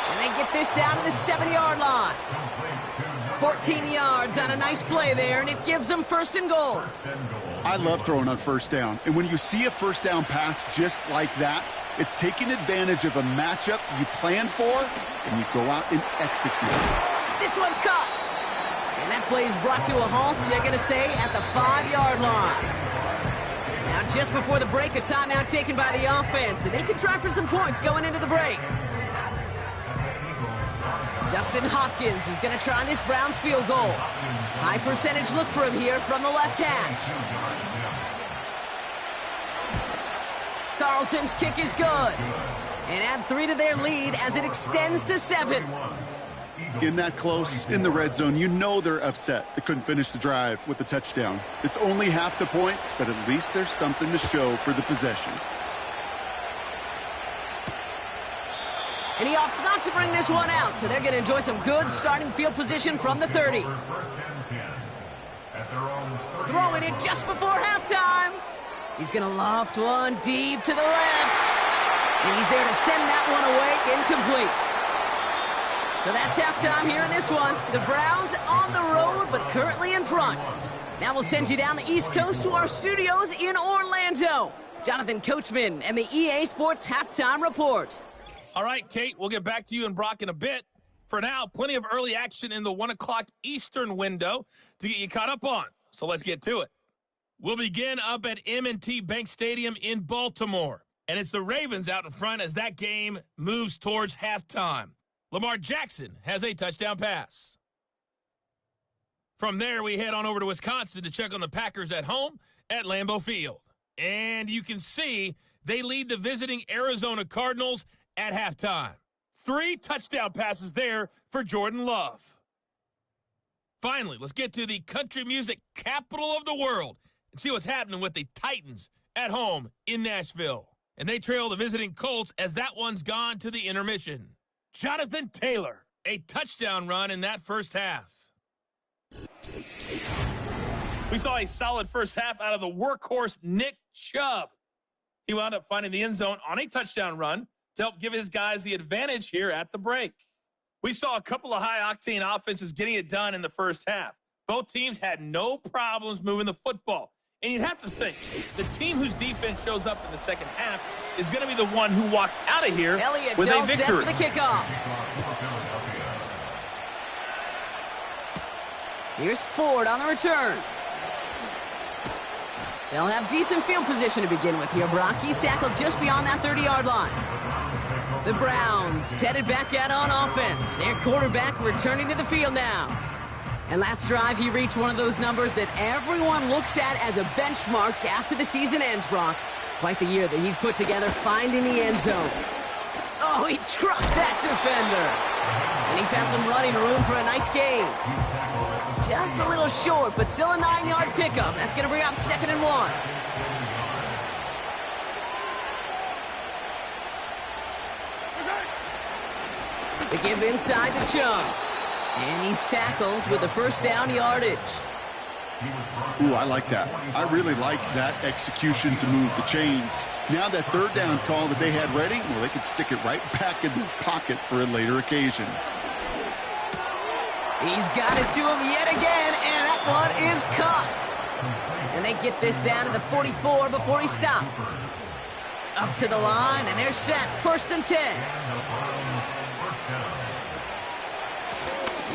And they get this down to the 7-yard line. 14 yards on a nice play there, and it gives them first and goal. I love throwing on first down. And when you see a first down pass just like that, it's taking advantage of a matchup you planned for, and you go out and execute. This one's caught. And that play is brought to a halt, they're going to say, at the 5-yard line. Now, just before the break, a timeout taken by the offense, and they can try for some points going into the break. Justin Hopkins is going to try this Browns field goal. High percentage look for him here from the left hash. Carlson's kick is good. And add 3 to their lead as it extends to 7. In that close, in the red zone, you know they're upset they couldn't finish the drive with the touchdown. It's only half the points, but at least there's something to show for the possession. And he opts not to bring this one out, so they're going to enjoy some good starting field position from the 30. Throwing it just before halftime. He's going to loft one deep to the left. And he's there to send that one away incomplete. So that's halftime here in this one. The Browns on the road, but currently in front. Now we'll send you down the East Coast to our studios in Orlando. Jonathan Coachman and the EA Sports Halftime Report. All right, Kate, we'll get back to you and Brock in a bit. For now, plenty of early action in the 1 o'clock Eastern window to get you caught up on. So let's get to it. We'll begin up at M&T Bank Stadium in Baltimore. And it's the Ravens out in front as that game moves towards halftime. Lamar Jackson has a touchdown pass. From there, we head on over to Wisconsin to check on the Packers at home at Lambeau Field. And you can see they lead the visiting Arizona Cardinals at halftime. 3 touchdown passes there for Jordan Love. Finally, let's get to the country music capital of the world and see what's happening with the Titans at home in Nashville. And they trail the visiting Colts as that one's gone to the intermission. Jonathan Taylor, a touchdown run in that first half. We saw a solid first half out of the workhorse Nick Chubb. He wound up finding the end zone on a touchdown run to help give his guys the advantage here at the break. We saw a couple of high-octane offenses getting it done in the first half. Both teams had no problems moving the football. And you'd have to think, the team whose defense shows up in the second half is going to be the one who walks out of here with a victory. Set for the kickoff. Here's Ford on the return. They'll have decent field position to begin with here, Brock. He's tackled just beyond that 30-yard line. The Browns headed back out on offense. Their quarterback returning to the field now. And last drive, he reached one of those numbers that everyone looks at as a benchmark after the season ends, Brock. Quite the year that he's put together finding the end zone. Oh, he trucked that defender. And he found some running room for a nice gain. Just a little short, but still a 9-yard pickup. That's going to bring up 2nd and 1. They give inside to Chubb. And he's tackled with the first down yardage. Ooh, I like that. I really like that execution to move the chains. Now that 3rd down call that they had ready, well, they could stick it right back in the pocket for a later occasion. He's got it to him yet again, and that one is caught. And they get this down to the 44 before he stopped. Up to the line, and they're set. 1st and 10.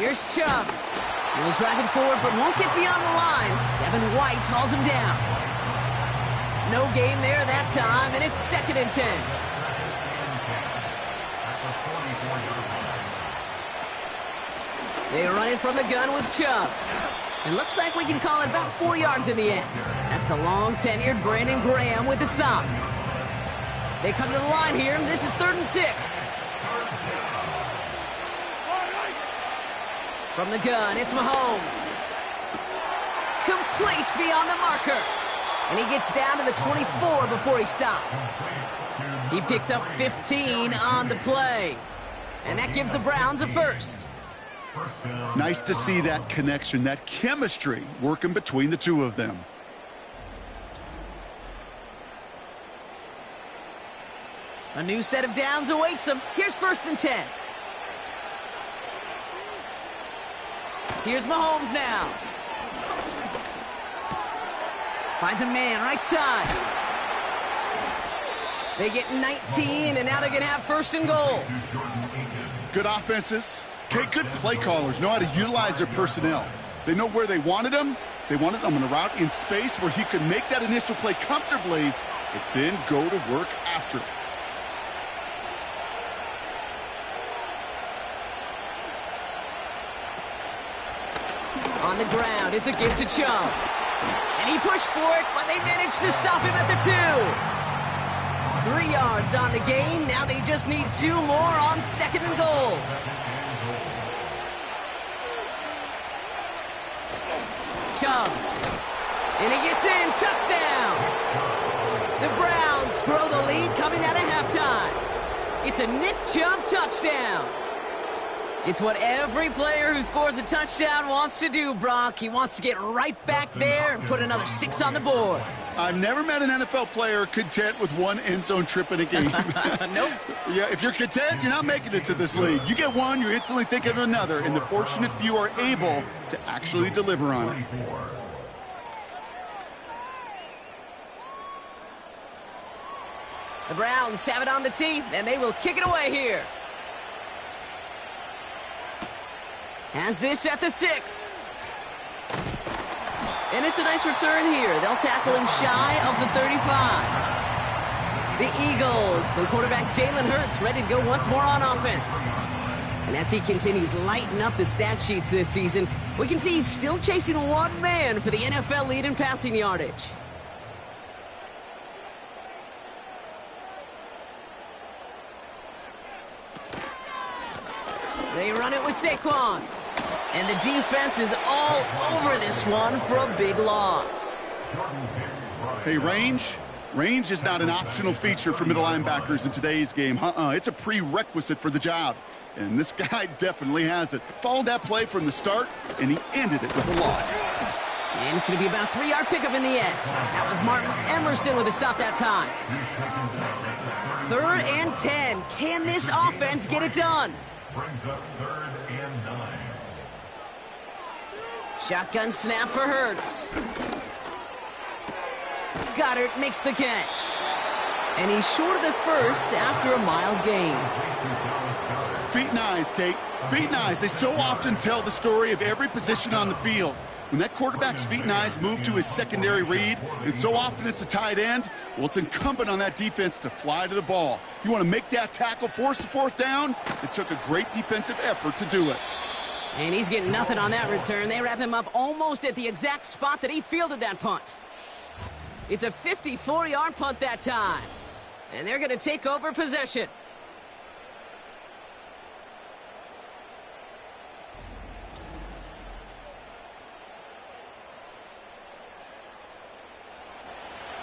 Here's Chubb. He'll drive it forward, but won't get beyond the line. Devin White hauls him down. No gain there that time, and it's 2nd and 10. They run it from the gun with Chubb. It looks like we can call it about 4 yards in the end. That's the long-tenured Brandon Graham with the stop. They come to the line here. This is 3rd and 6. From the gun, it's Mahomes. Complete beyond the marker. And he gets down to the 24 before he stopped. He picks up 15 on the play. And that gives the Browns a first. Nice to see that connection, that chemistry working between the two of them. A new set of downs awaits him. Here's 1st and 10. Here's Mahomes now. Finds a man right side. They get 19, and now they're going to have 1st and goal. Good offenses. Okay, good play callers know how to utilize their personnel. They know where they wanted them. They wanted them on a route in space where he could make that initial play comfortably, but then go to work after it. On the ground, it's a give to Chubb. And he pushed for it, but they managed to stop him at the 2. 3 yards on the gain. Now they just need 2 more on 2nd and goal. Chubb. And he gets in. Touchdown. The Browns grow the lead coming out of halftime. It's a Nick Chubb touchdown. It's what every player who scores a touchdown wants to do, Brock. He wants to get right back there and put another 6 on the board. I've never met an NFL player content with 1 end zone trip in a game. Nope. Yeah, if you're content, you're not making it to this league. You get one, you're instantly thinking of another, and the fortunate few are able to actually deliver on it. The Browns have it on the tee, and they will kick it away here. Has this at the 6. And it's a nice return here. They'll tackle him shy of the 35. The Eagles and quarterback Jalen Hurts ready to go once more on offense. And as he continues lighting up the stat sheets this season, we can see he's still chasing one man for the NFL lead in passing yardage. They run it with Saquon. And the defense is all over this one for a big loss. Hey, range? Range is not an optional feature for middle linebackers in today's game. It's a prerequisite for the job. And this guy definitely has it. Followed that play from the start, and he ended it with a loss. And it's going to be about a 3-yard pickup in the end. That was Martin Emerson with a stop that time. 3rd and 10. Can this offense get it done? Brings up 3rd and 9. Shotgun snap for Hurts. Goddard makes the catch. And he's short of the first after a mild gain. Feet and eyes, Kate. Feet and eyes. They so often tell the story of every position on the field. When that quarterback's feet and eyes move to his secondary read, and so often it's a tight end, well, it's incumbent on that defense to fly to the ball. You want to make that tackle, force the 4th down? It took a great defensive effort to do it. And he's getting nothing on that return. They wrap him up almost at the exact spot that he fielded that punt. It's a 54-yard punt that time. And they're going to take over possession.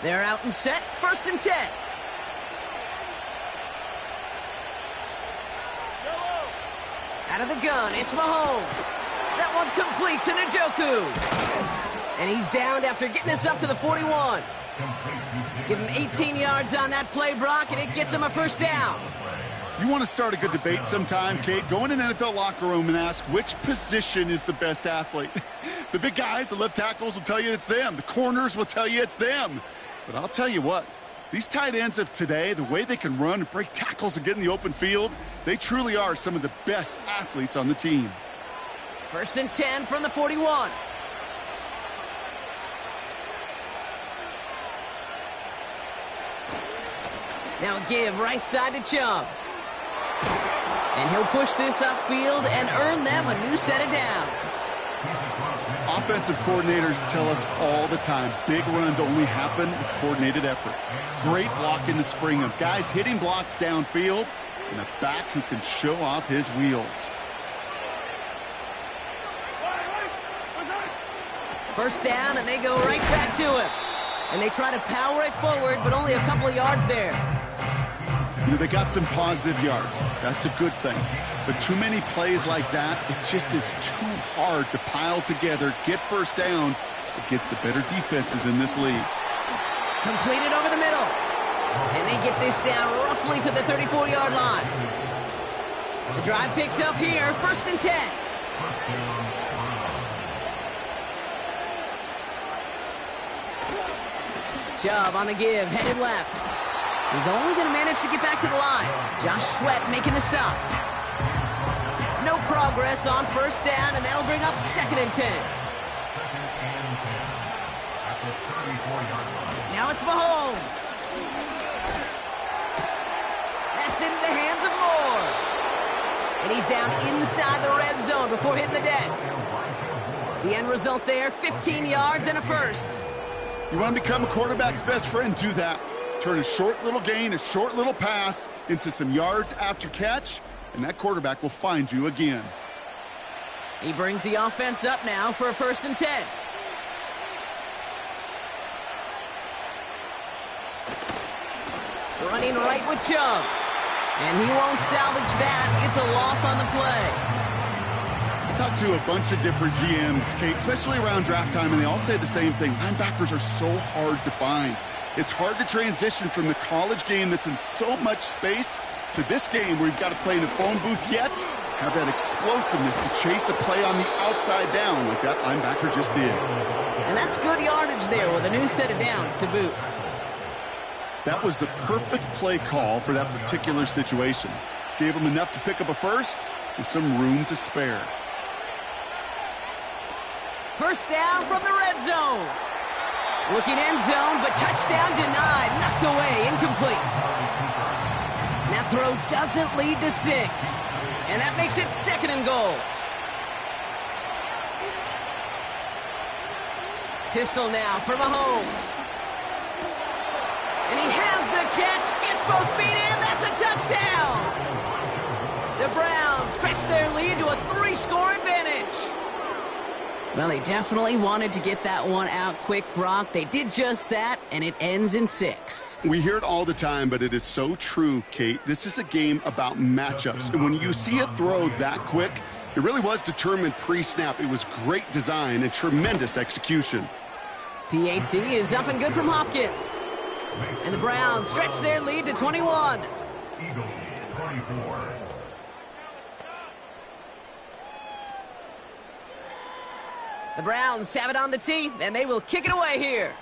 They're out and set. 1st and 10. Out of the gun, it's Mahomes. That one complete to Njoku. And he's downed after getting this up to the 41. Give him 18 yards on that play, Brock, and it gets him a 1st down. You want to start a good debate sometime, Kate? Go in an NFL locker room and ask which position is the best athlete. The big guys, the left tackles will tell you it's them. The corners will tell you it's them. But I'll tell you what, these tight ends of today, the way they can run and break tackles and get in the open field, they truly are some of the best athletes on the team. 1st and 10 from the 41. Now a give right side to Chubb. And he'll push this upfield and earn them a new set of downs. Offensive coordinators tell us all the time, big runs only happen with coordinated efforts. Great block in the spring of guys hitting blocks downfield and a back who can show off his wheels. 1st down, and they go right back to him. And they try to power it forward, but only a couple of yards there. You know, they got some positive yards. That's a good thing. But too many plays like that, it just is too hard to pile together, get 1st downs against the better defenses in this league. Completed over the middle. And they get this down roughly to the 34-yard line. The drive picks up here, 1st and 10. Chubb on the give, headed left. He's only going to manage to get back to the line. Josh Sweat making the stop. No progress on 1st down, and that'll bring up 2nd and 10. Now it's Mahomes. That's into the hands of Moore. And he's down inside the red zone before hitting the deck. The end result there, 15 yards and a 1st. You want to become a quarterback's best friend, do that. Turn a short little gain, a short little pass into some yards after catch, and that quarterback will find you again. He brings the offense up now for a 1st and 10. Running right with Chubb. And he won't salvage that. It's a loss on the play. I talked to a bunch of different GMs, Kate, especially around draft time, and they all say the same thing. Linebackers are so hard to find. It's hard to transition from the college game that's in so much space to this game where you've got to play in a phone booth yet have that explosiveness to chase a play on the outside down like that linebacker just did. And that's good yardage there with a new set of downs to boot. That was the perfect play call for that particular situation. Gave him enough to pick up a first with some room to spare. First down from the red zone. Looking end zone, but touchdown denied. Knocked away, incomplete. That throw doesn't lead to 6. And that makes it 2nd and goal. Pistol now for Mahomes. And he has the catch, gets both feet in, that's a touchdown! The Browns stretch their lead to a 3-score advantage. Well, they definitely wanted to get that one out quick, Brock. They did just that, and it ends in 6. We hear it all the time, but it is so true, Kate. This is a game about matchups. And when you see a throw that quick, it really was determined pre-snap. It was great design and tremendous execution. PAT is up and good from Hopkins. And the Browns stretch their lead to 21. Eagles 24. The Browns have it on the tee, and they will kick it away here.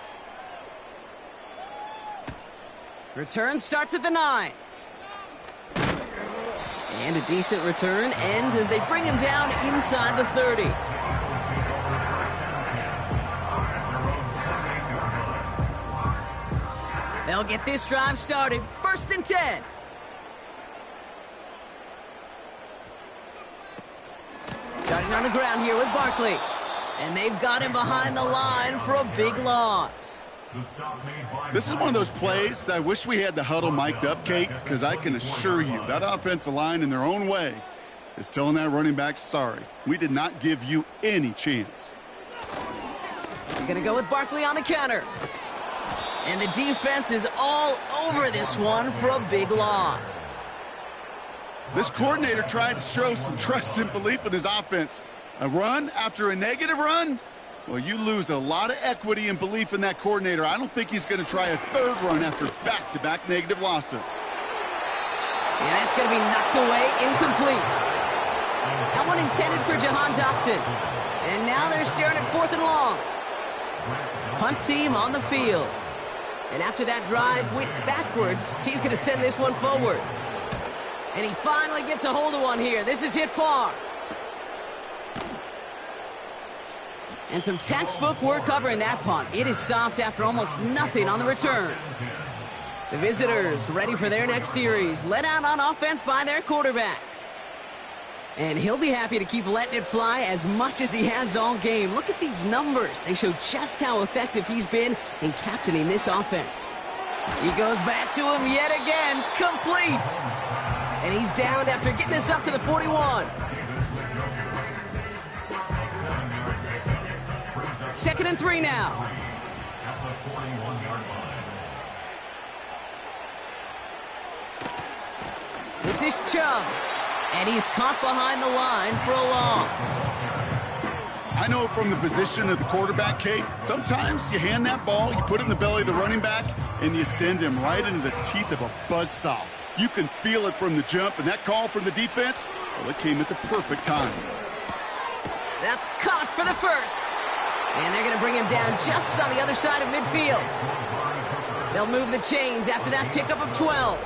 Return starts at the 9. And a decent return ends as they bring him down inside the 30. They'll get this drive started. 1st and 10. Starting on the ground here with Barkley. And they've got him behind the line for a big loss. This is one of those plays that I wish we had the huddle mic'd up, Kate, because I can assure you that offensive line in their own way is telling that running back, sorry, we did not give you any chance. We're going to go with Barkley on the counter. And the defense is all over this one for a big loss. This coordinator tried to show some trust and belief in his offense. A run after a negative run? Well, you lose a lot of equity and belief in that coordinator. I don't think he's going to try a 3rd run after back-to-back negative losses. And that's going to be knocked away, incomplete. That one intended for Jahan Dotson. And now they're staring at 4th and long. Punt team on the field. And after that drive went backwards, he's going to send this one forward. And he finally gets a hold of one here. This is hit far. And some textbook work covering that punt. It is stopped after almost nothing on the return. The visitors ready for their next series, led out on offense by their quarterback. And he'll be happy to keep letting it fly as much as he has all game. Look at these numbers. They show just how effective he's been in captaining this offense. He goes back to him yet again, complete. And he's downed after getting this up to the 41. 2nd and 3 now. At the 41-yard line. This is Chubb. And he's caught behind the line for a loss. I know from the position of the quarterback, Kate, sometimes you hand that ball, you put it in the belly of the running back, and you send him right into the teeth of a buzzsaw. You can feel it from the jump, and that call from the defense, well, it came at the perfect time. That's caught for the first. And they're going to bring him down just on the other side of midfield. They'll move the chains after that pickup of 12.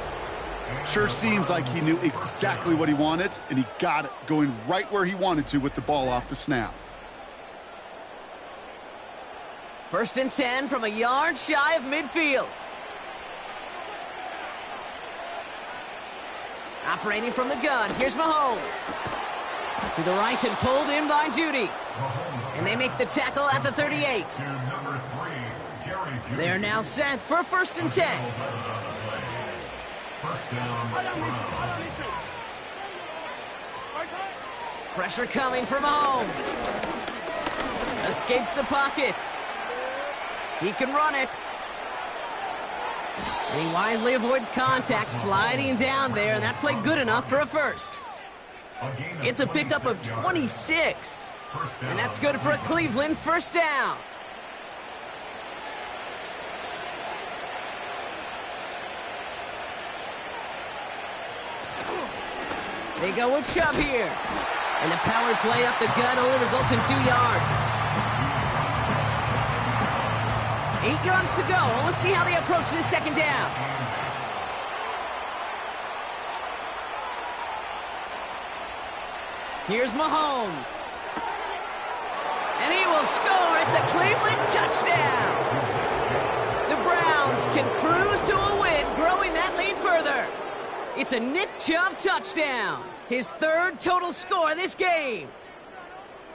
Sure seems like he knew exactly what he wanted, and he got it, going right where he wanted to with the ball off the snap. 1st and 10 from a yard shy of midfield. Operating from the gun, here's Mahomes. To the right and pulled in by Judy. And they make the tackle at the 38. They're now set for 1st and 10. Pressure coming from Mahomes. Escapes the pocket. He can run it. And he wisely avoids contact, sliding down there, and that played good enough for a first. It's a pickup of 26. And that's good for a Cleveland first down. They go with Chubb here. And the power play up the gut only results in 2 yards. 8 yards to go. Let's see how they approach this second down. Here's Mahomes. And he will score. It's a Cleveland touchdown. The Browns can cruise to a win, growing that lead further. It's a Nick Chubb touchdown. His third total score of this game.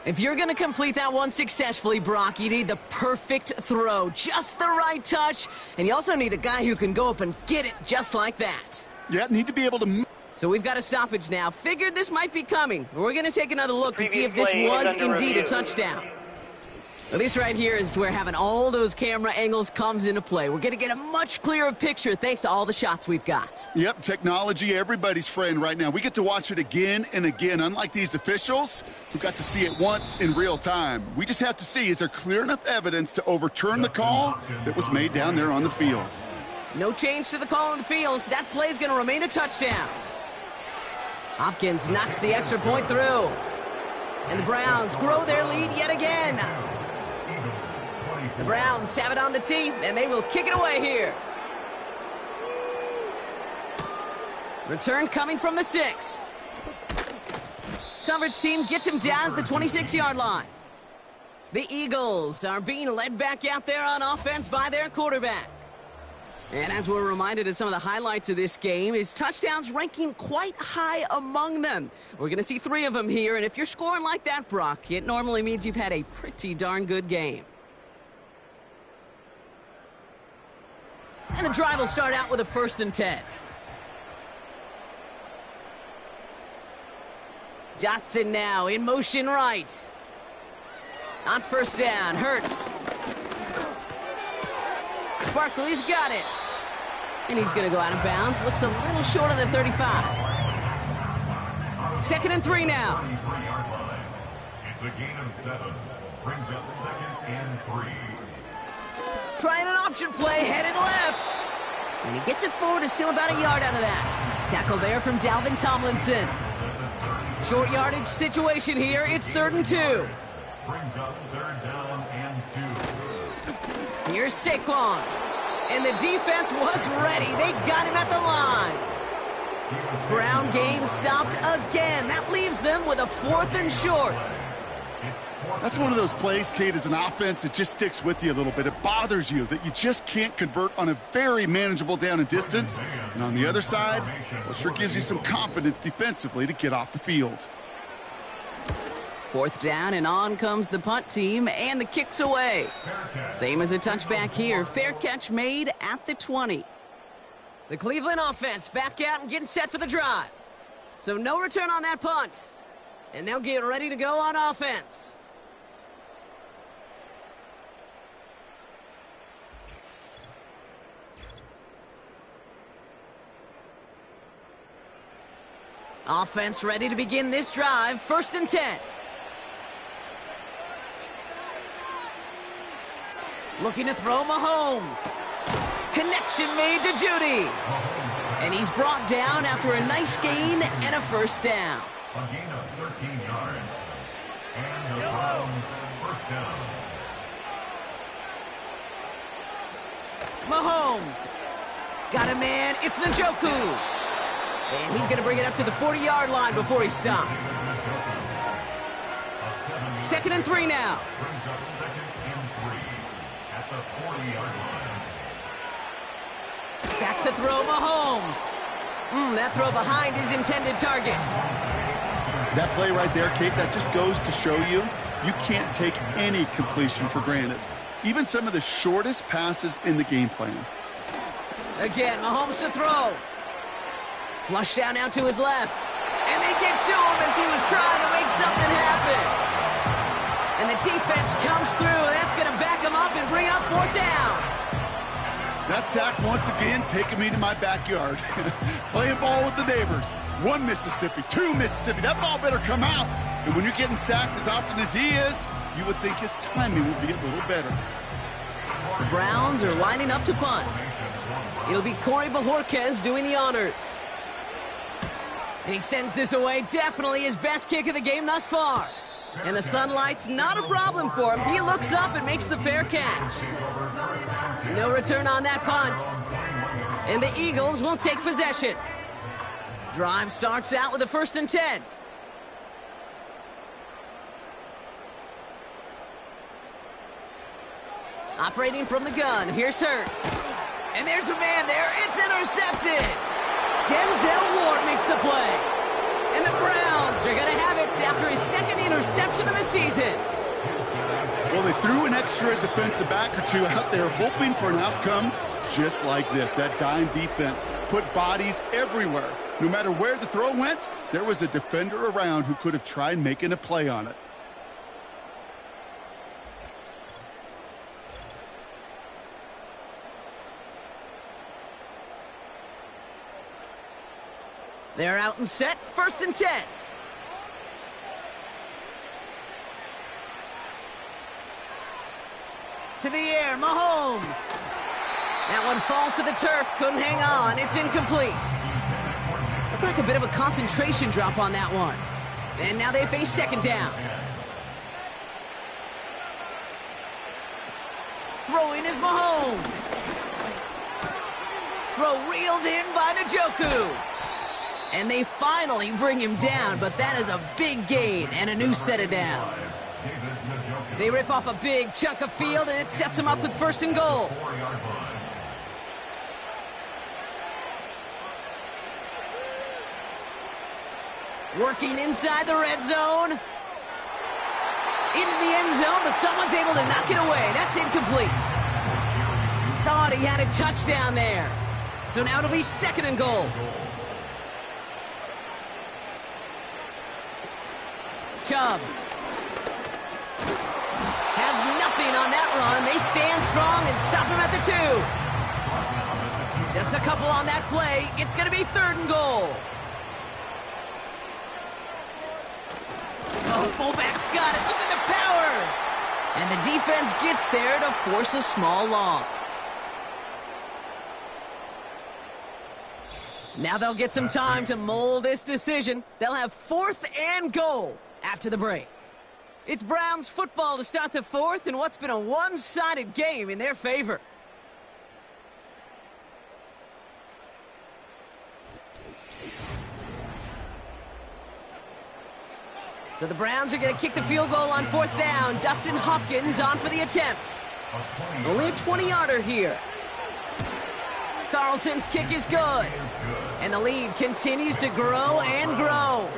If you're going to complete that one successfully, Brock, you need the perfect throw, just the right touch, and you also need a guy who can go up and get it just like that. Yeah, need to be able to... So we've got a stoppage now. Figured this might be coming. We're going to take another look to see if this Previous play was is under indeed a review. touchdown. Well, this right here is where having all those camera angles comes into play. We're going to get a much clearer picture thanks to all the shots we've got. Yep, technology, everybody's friend right now. We get to watch it again and again, unlike these officials who got to see it once in real time. We just have to see, is there clear enough evidence to overturn the call that was made down there on the field? No change to the call on the field, so that play is going to remain a touchdown. Hopkins knocks the extra point through. And the Browns grow their lead yet again. The Browns have it on the tee, and they will kick it away here. Return coming from the 6. Coverage team gets him down at the 26-yard line. The Eagles are being led back out there on offense by their quarterback. And as we're reminded of some of the highlights of this game, his touchdowns ranking quite high among them. We're going to see 3 of them here, and if you're scoring like that, Brock, it normally means you've had a pretty darn good game. And the drive will start out with a 1st and 10. Dotson now in motion right. On 1st down, Hurts. Barkley's got it. And he's going to go out of bounds. Looks a little short of the 35. 2nd and 3 now. It's a gain of 7. Brings up 2nd and 3. Trying an option play, headed left. And he gets it forward, is still about a yard out of that. Tackle there from Dalvin Tomlinson. Short yardage situation here. It's 3rd and 2. Brings up 3rd down and 2. Here's Saquon. And the defense was ready. They got him at the line. Ground game stopped again. That leaves them with a 4th and short. That's one of those plays, Kate, as an offense, it just sticks with you a little bit. It bothers you that you just can't convert on a very manageable down and distance. And on the other side, well, sure gives you some confidence defensively to get off the field. 4th down, and on comes the punt team, and the kick's away. Same as a touchback here. Fair catch made at the 20. The Cleveland offense back out and getting set for the drive. So no return on that punt. And they'll get ready to go on offense. Offense ready to begin this drive. 1st and 10. Looking to throw Mahomes. Connection made to Judy. And he's brought down after a nice gain and a 1st down. A gain of 13 yards. And the Browns 1st down. Mahomes. Got a man. It's Njoku. And he's going to bring it up to the 40-yard line before he stopped. 2nd and 3 now. Brings up 2nd and 3 at the 40-yard line. Back to throw Mahomes. That throw behind his intended target. That play right there, Kate, that just goes to show you, you can't take any completion for granted. Even some of the shortest passes in the game plan. Again, Mahomes to throw. Flush down now to his left. And they get to him as he was trying to make something happen. And the defense comes through. That's going to back him up and bring up 4th down. That sack once again taking me to my backyard. Playing ball with the neighbors. 1 Mississippi, 2 Mississippi. That ball better come out. And when you're getting sacked as often as he is, you would think his timing would be a little better. The Browns are lining up to punt. It'll be Corey Bajorquez doing the honors. And he sends this away. Definitely his best kick of the game thus far. And the sunlight's not a problem for him. He looks up and makes the fair catch. No return on that punt. And the Eagles will take possession. Drive starts out with a 1st and 10. Operating from the gun, here's Hurts. And there's a man there, it's intercepted. Denzel Ward makes the play. And the Browns are going to have it after his 2nd interception of the season. Well, they threw an extra defensive back or two out there hoping for an outcome just like this. That dime defense put bodies everywhere. No matter where the throw went, there was a defender around who could have tried making a play on it. They're out and set, 1st and 10. To the air, Mahomes. That one falls to the turf, couldn't hang on, it's incomplete. Looked like a bit of a concentration drop on that one. And now they face 2nd down. Throwing is Mahomes. Throw reeled in by Njoku. And they finally bring him down, but that is a big gain and a new set of downs. They rip off a big chunk of field, and it sets him up with 1st and goal. Working inside the red zone. Into the end zone, but someone's able to knock it away. That's incomplete. Thought he had a touchdown there. So now it'll be 2nd and goal. Chubb has nothing on that run. They stand strong and stop him at the 2. Just a couple on that play. It's going to be 3rd and goal. Oh, fullback's got it. Look at the power. And the defense gets there to force a small loss. Now they'll get some time to mold this decision. They'll have 4th and goal after the break. It's Browns football to start the 4th in what's been a one-sided game in their favor. So the Browns are going to kick the field goal on 4th down. Dustin Hopkins on for the attempt. Only a 20-yarder here. Carlson's kick is good. And the lead continues to grow and grow.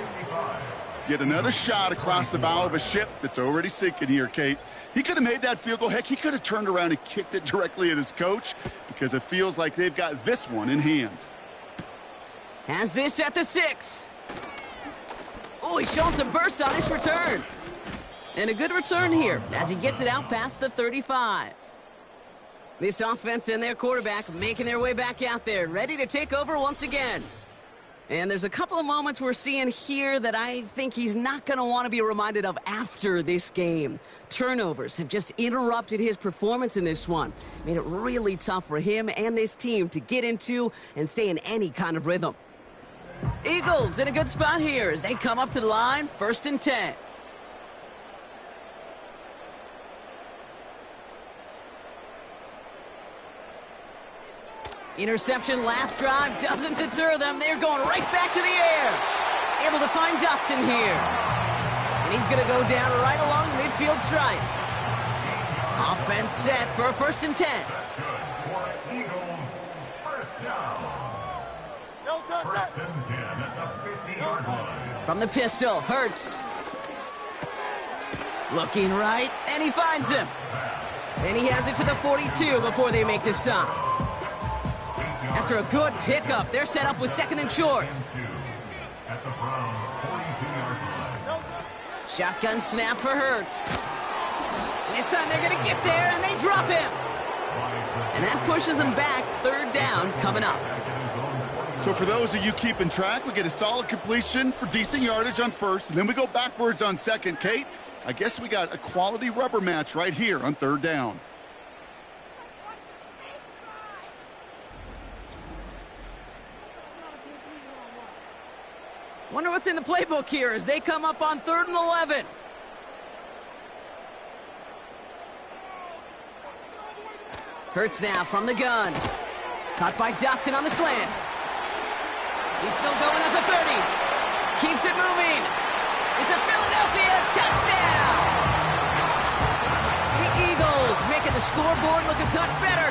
Yet another shot across the bow of a ship that's already sinking here, Kate. He could have made that field goal. Heck, he could have turned around and kicked it directly at his coach because it feels like they've got this one in hand. Has this at the 6. Oh, he's showing some burst on his return. And a good return here as he gets it out past the 35. This offense and their quarterback making their way back out there, ready to take over once again. And there's a couple of moments we're seeing here that I think he's not going to want to be reminded of after this game. Turnovers have just interrupted his performance in this one. Made it really tough for him and this team to get into and stay in any kind of rhythm. Eagles in a good spot here as they come up to the line, 1st and 10. Interception last drive doesn't deter them. They're going right back to the air. Able to find Dotson here. And he's going to go down right along the midfield stripe. Offense set for a 1st and 10. That's good for Eagles. 1st down. 1st and 10 at the 50-yard line. From the pistol, Hurts. Looking right, and he finds him. And he has it to the 42 before they make the stop. After a good pickup, they're set up with 2nd and short. At the Browns' 42-yard line. Shotgun snap for Hurts. And this time they're going to get there, and they drop him. And that pushes them back. 3rd down coming up. So for those of you keeping track, we get a solid completion for decent yardage on 1st, and then we go backwards on 2nd. Kate, I guess we got a quality rubber match right here on 3rd down. Wonder what's in the playbook here as they come up on 3rd and 11. Hurts now from the gun. Caught by Dotson on the slant. He's still going at the 30. Keeps it moving. It's a Philadelphia touchdown. The Eagles making the scoreboard look a touch better.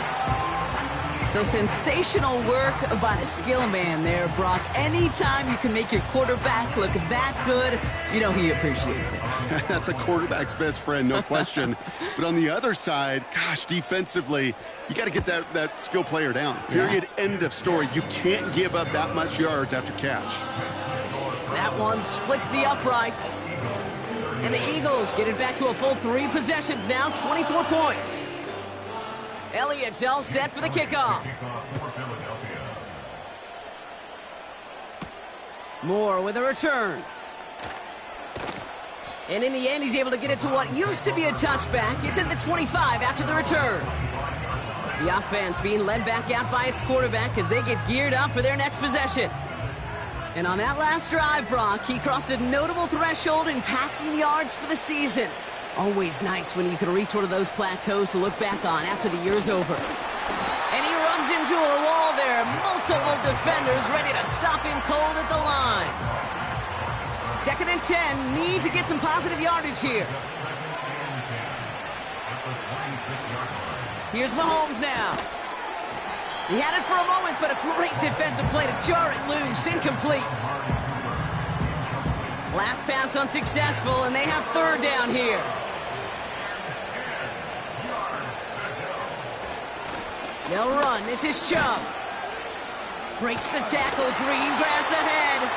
So sensational work by the skill man there, Brock. Anytime you can make your quarterback look that good, you know he appreciates it. That's a quarterback's best friend, no question. But on the other side, gosh, defensively, you got to get that skill player down. Period, end of story. You can't give up that much yards after catch. That one splits the uprights. And the Eagles get it back to a full 3 possessions now, 24 points. Elliott's all set for the kickoff. Moore with a return. And in the end, he's able to get it to what used to be a touchback. It's at the 25 after the return. The offense being led back out by its quarterback as they get geared up for their next possession. And on that last drive, Brock, he crossed a notable threshold in passing yards for the season. Always nice when you can reach one of those plateaus to look back on after the year's over. And he runs into a wall there. Multiple defenders ready to stop him cold at the line. 2nd and 10. Need to get some positive yardage here. Here's Mahomes now. He had it for a moment, but a great defensive play to jar it loose. Incomplete. Last pass unsuccessful, and they have 3rd down here. They'll run. This is Chubb. Breaks the tackle. Green grass ahead.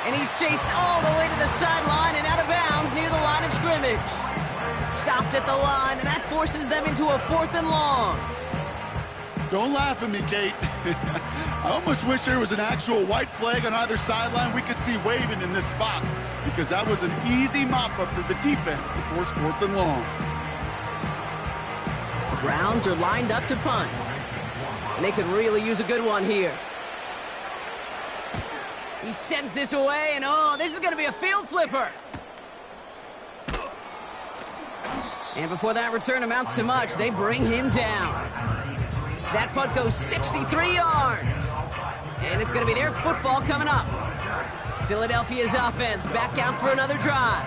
And he's chased all the way to the sideline and out of bounds near the line of scrimmage. Stopped at the line, and that forces them into a 4th and long. Don't laugh at me, Kate. I almost wish there was an actual white flag on either sideline we could see waving in this spot, because that was an easy mop-up for the defense to force 4th and long. The Browns are lined up to punt. And they could really use a good one here. He sends this away, and oh, this is going to be a field flipper. And before that return amounts to much, they bring him down. That punt goes 63 yards. And it's going to be their football coming up. Philadelphia's offense back out for another drive.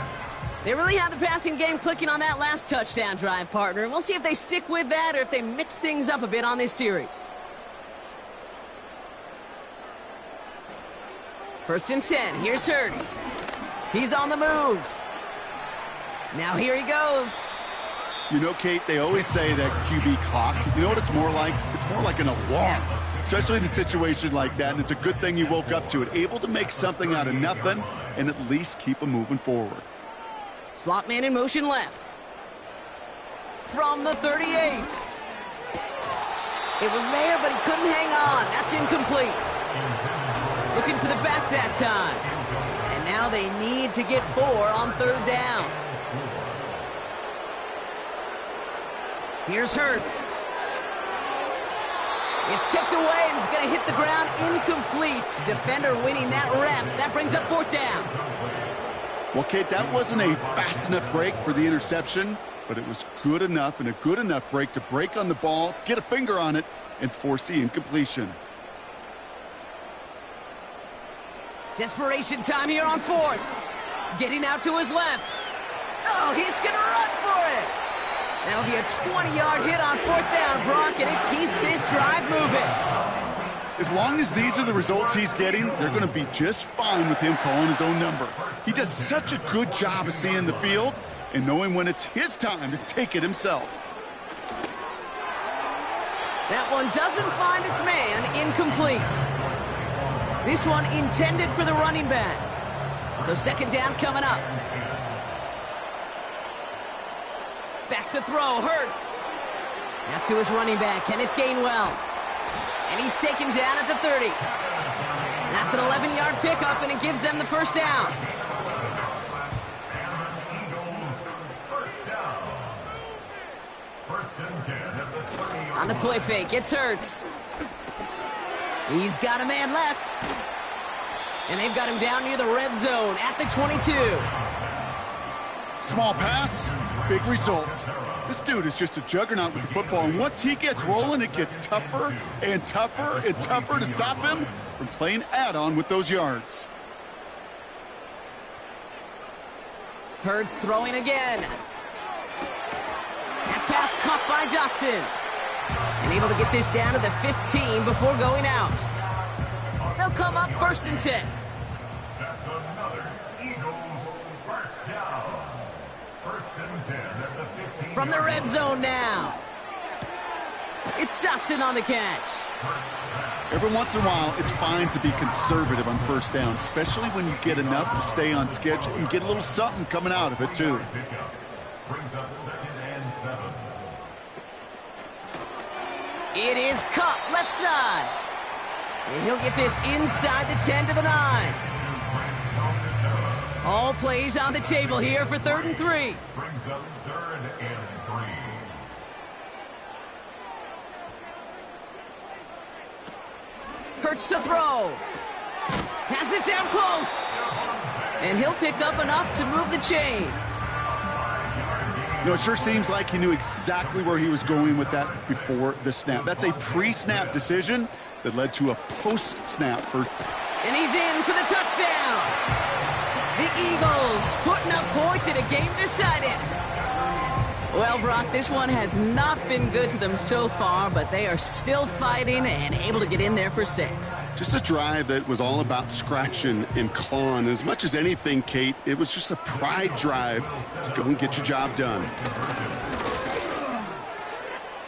They really had the passing game clicking on that last touchdown drive, partner. We'll see if they stick with that or if they mix things up a bit on this series. 1st and 10. Here's Hurts. He's on the move. Now here he goes. You know, Kate, they always say that QB clock, you know what it's more like? It's more like an alarm, especially in a situation like that, and it's a good thing you woke up to it. Able to make something out of nothing and at least keep them moving forward. Slot man in motion left. From the 38. It was there, but he couldn't hang on. That's incomplete. Looking for the back that time. And now they need to get 4 on 3rd down. Here's Hurts. It's tipped away and it's going to hit the ground incomplete. Defender winning that rep. That brings up 4th down. Well, Kate, that wasn't a fast enough break for the interception, but it was good enough and a good enough break to break on the ball, get a finger on it, and force the incompletion. Desperation time here on 4th. Getting out to his left. Oh, he's going to run for it. That'll be a 20-yard hit on 4th down, Brock, and it keeps this drive moving. As long as these are the results he's getting, they're going to be just fine with him calling his own number. He does such a good job of seeing the field and knowing when it's his time to take it himself. That one doesn't find its man. Incomplete. This one intended for the running back. So 2nd down coming up. Back to throw, Hurts. That's to his running back, Kenneth Gainwell. And he's taken down at the 30. That's an 11-yard pickup, and it gives them the 1st down. On the play fake, it's Hurts. He's got a man left. And they've got him down near the red zone at the 22. Small pass, big result. This dude is just a juggernaut with the football, and once he gets rolling, it gets tougher and tougher and tougher to stop him from playing add-on with those yards. Hurts throwing again. That pass caught by Johnson. And able to get this down to the 15 before going out. They'll come up 1st and 10. That's another Eagles first down. 1st and 10 at the 15. From the red zone now. It's Johnson on the catch. Every once in a while, it's fine to be conservative on 1st down, especially when you get enough to stay on schedule and get a little something coming out of it, too. Brings up 2nd and 7. It is caught left side. And he'll get this inside the 10 to the 9. All plays on the table here for 3rd and 3. Brings up 3rd and 3. Hurts to throw. Has it down close. And he'll pick up enough to move the chains. You know, it sure seems like he knew exactly where he was going with that before the snap. That's a pre-snap decision that led to a post-snap for... And he's in for the touchdown. The Eagles putting up points in a game decided. Well, Brock, this one has not been good to them so far, but they are still fighting and able to get in there for 6. Just a drive that was all about scratching and clawing. As much as anything, Kate, it was just a pride drive to go and get your job done.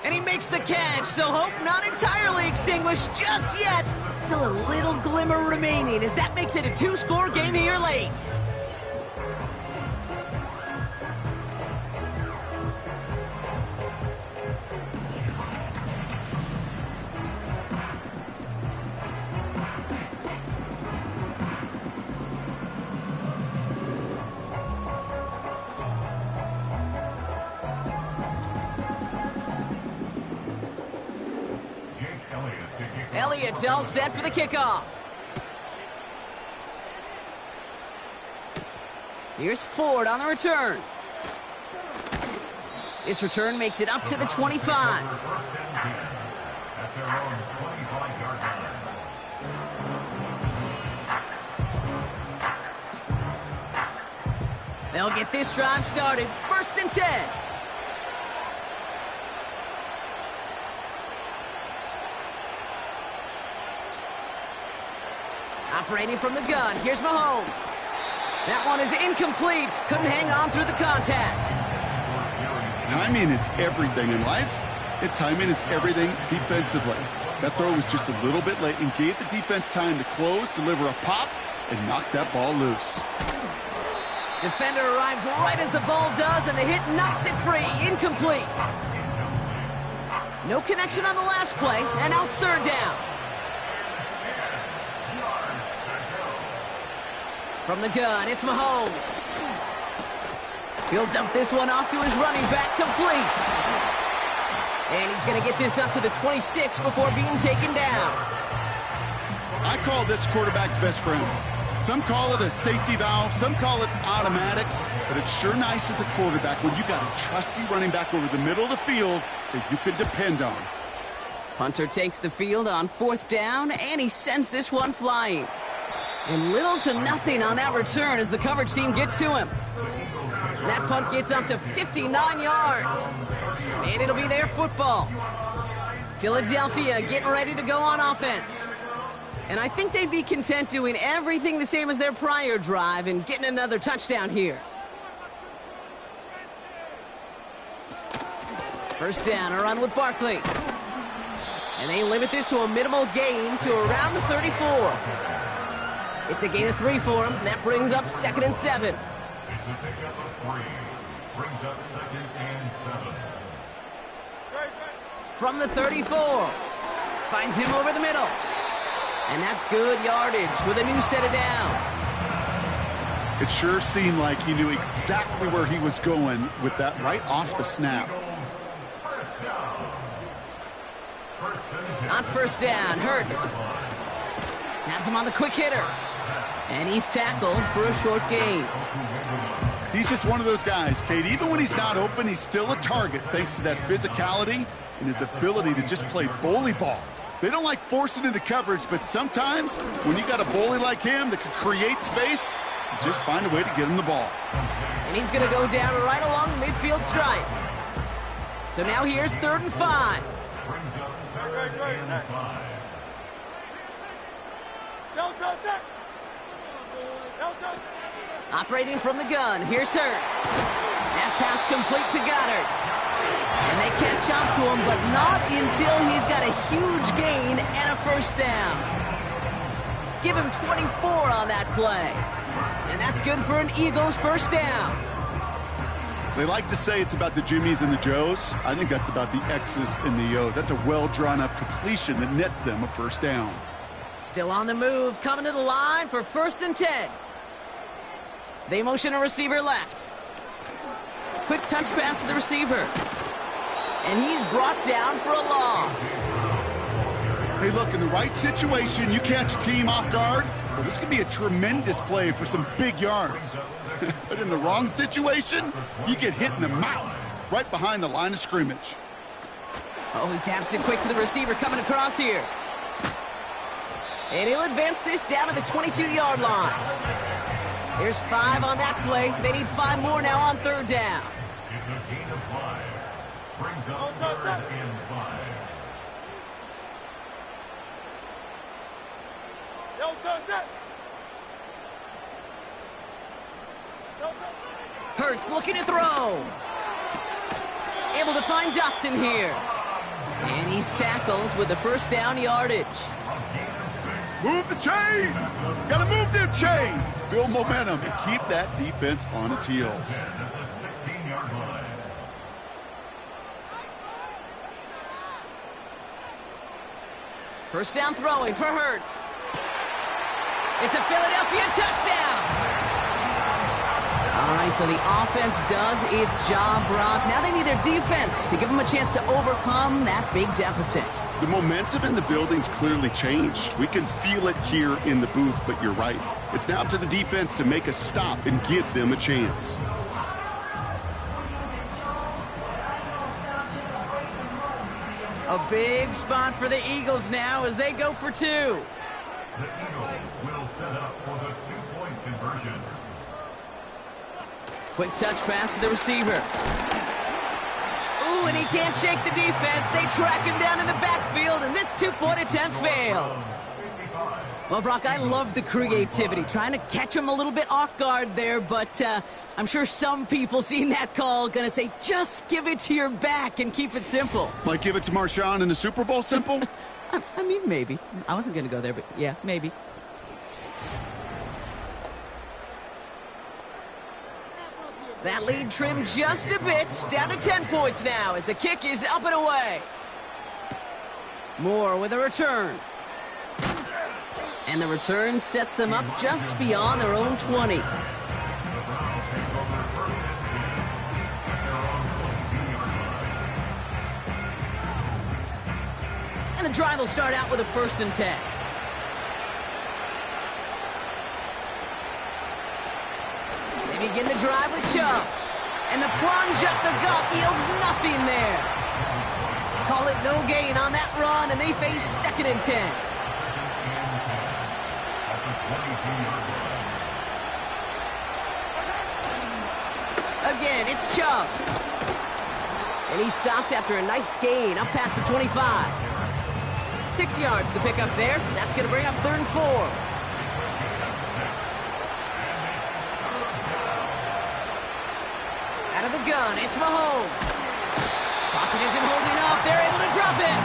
And he makes the catch, so hope not entirely extinguished just yet. Still a little glimmer remaining as that makes it a 2-score game here late. Elliott's all set for the kickoff. Here's Ford on the return. This return makes it up to the 25. They'll get this drive started. 1st and 10. Operating from the gun, here's Mahomes. That one is incomplete. Couldn't hang on through the contact. Timing is everything in life, and timing is everything defensively. That throw was just a little bit late and gave the defense time to close, deliver a pop, and knock that ball loose. Defender arrives right as the ball does, and the hit knocks it free. Incomplete. No connection on the last play, and now it's 3rd down. From the gun, it's Mahomes. He'll dump this one off to his running back, complete. And he's going to get this up to the 26 before being taken down. I call this quarterback's best friend. Some call it a safety valve, some call it automatic, but it's sure nice as a quarterback when you got a trusty running back over the middle of the field that you can depend on. Punter takes the field on 4th down, and he sends this one flying. And little to nothing on that return as the coverage team gets to him. That punt gets up to 59 yards. And it'll be their football. Philadelphia getting ready to go on offense. And I think they'd be content doing everything the same as their prior drive and getting another touchdown here. 1st down, a run with Barkley. And they limit this to a minimal gain to around the 34. It's a gain of 3 for him. That brings up 2nd and 7. It's a pickup of 3. Brings up 2nd and 7. From the 34. Finds him over the middle. And that's good yardage with a new set of downs. It sure seemed like he knew exactly where he was going with that right off the snap. On 1st down, Hurts has him on the quick hitter. And he's tackled for a short gain. He's just one of those guys, Kate. Even when he's not open, he's still a target thanks to that physicality and his ability to just play bully ball. They don't like forcing into coverage, but sometimes when you got a bully like him that can create space, you just find a way to get him the ball. And he's going to go down right along the midfield stripe. So now here's 3rd and 5. Operating from the gun, here's Hurts. That pass complete to Goddard. And they catch up to him, but not until he's got a huge gain and a first down. Give him 24 on that play. And that's good for an Eagles first down. They like to say it's about the Jimmies and the Joes. I think that's about the X's and the O's. That's a well-drawn-up completion that nets them a first down. Still on the move, coming to the line for 1st and 10. They motion a receiver left. Quick touch pass to the receiver. And he's brought down for a loss. Hey, look, in the right situation, you catch a team off guard. Well, this could be a tremendous play for some big yards. But in the wrong situation, you get hit in the mouth right behind the line of scrimmage. Oh, he taps it quick to the receiver coming across here. And he'll advance this down to the 22-yard line. There's 5 on that play. They need 5 more now on 3rd down. It's a gain of 5. Brings up 3rd and 5. Hurts looking to throw. Able to find Dotson here. And he's tackled with the first down yardage. Move the chains! Gotta move them chains! Build momentum and keep that defense on its heels. At the 16-yard line. First down throwing for Hurts. It's a Philadelphia touchdown. All right, so the offense does its job, Brock. Now they need their defense to give them a chance to overcome that big deficit. The momentum in the building's clearly changed. We can feel it here in the booth, but you're right. It's now up to the defense to make a stop and give them a chance. A big spot for the Eagles now as they go for 2. The Eagles will set up for the 2-point conversion. Quick touch pass to the receiver. Ooh, and he can't shake the defense. They track him down in the backfield, and this 2-point attempt fails. Well, Brock, I love the creativity, trying to catch him a little bit off guard there, but I'm sure some people seeing that call going to say, just give it to your back and keep it simple. Like give it to Marshawn in the Super Bowl simple? I mean, maybe. I wasn't going to go there, but yeah, maybe. That lead trimmed just a bit, down to 10 points now as the kick is up and away. Moore with a return. And the return sets them up just beyond their own 20. And the drive will start out with a 1st and 10. They begin the drive with Chubb. And the plunge up the gut yields nothing there. Call it no gain on that run, and they face 2nd and 10. Again, it's Chubb. And he stopped after a nice gain up past the 25. 6 yards to pick up there. That's going to bring up 3rd and 4. Out of the gun, it's Mahomes. Pocket isn't holding up. They're able to drop it.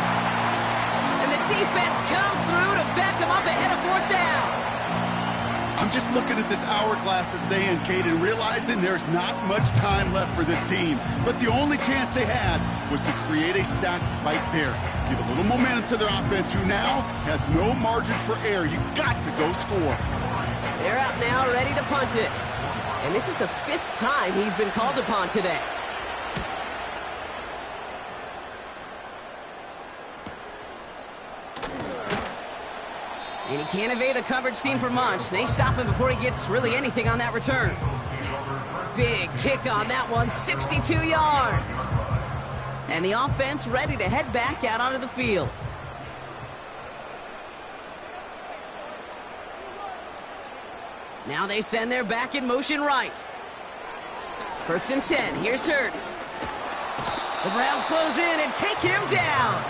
And the defense comes through to back them up ahead of 4th down. I'm just looking at this hourglass of sand, Kate, and realizing there's not much time left for this team. But the only chance they had was to create a sack right there. Give a little momentum to their offense, who now has no margin for error. You got to go score. They're out now, ready to punt it. And this is the 5th time he's been called upon today. And he can't evade the coverage team for much. They stop him before he gets really anything on that return. Big kick on that one, 62 yards. And the offense ready to head back out onto the field. Now they send their back in motion right. 1st and 10. Here's Hurts. The Browns close in and take him down.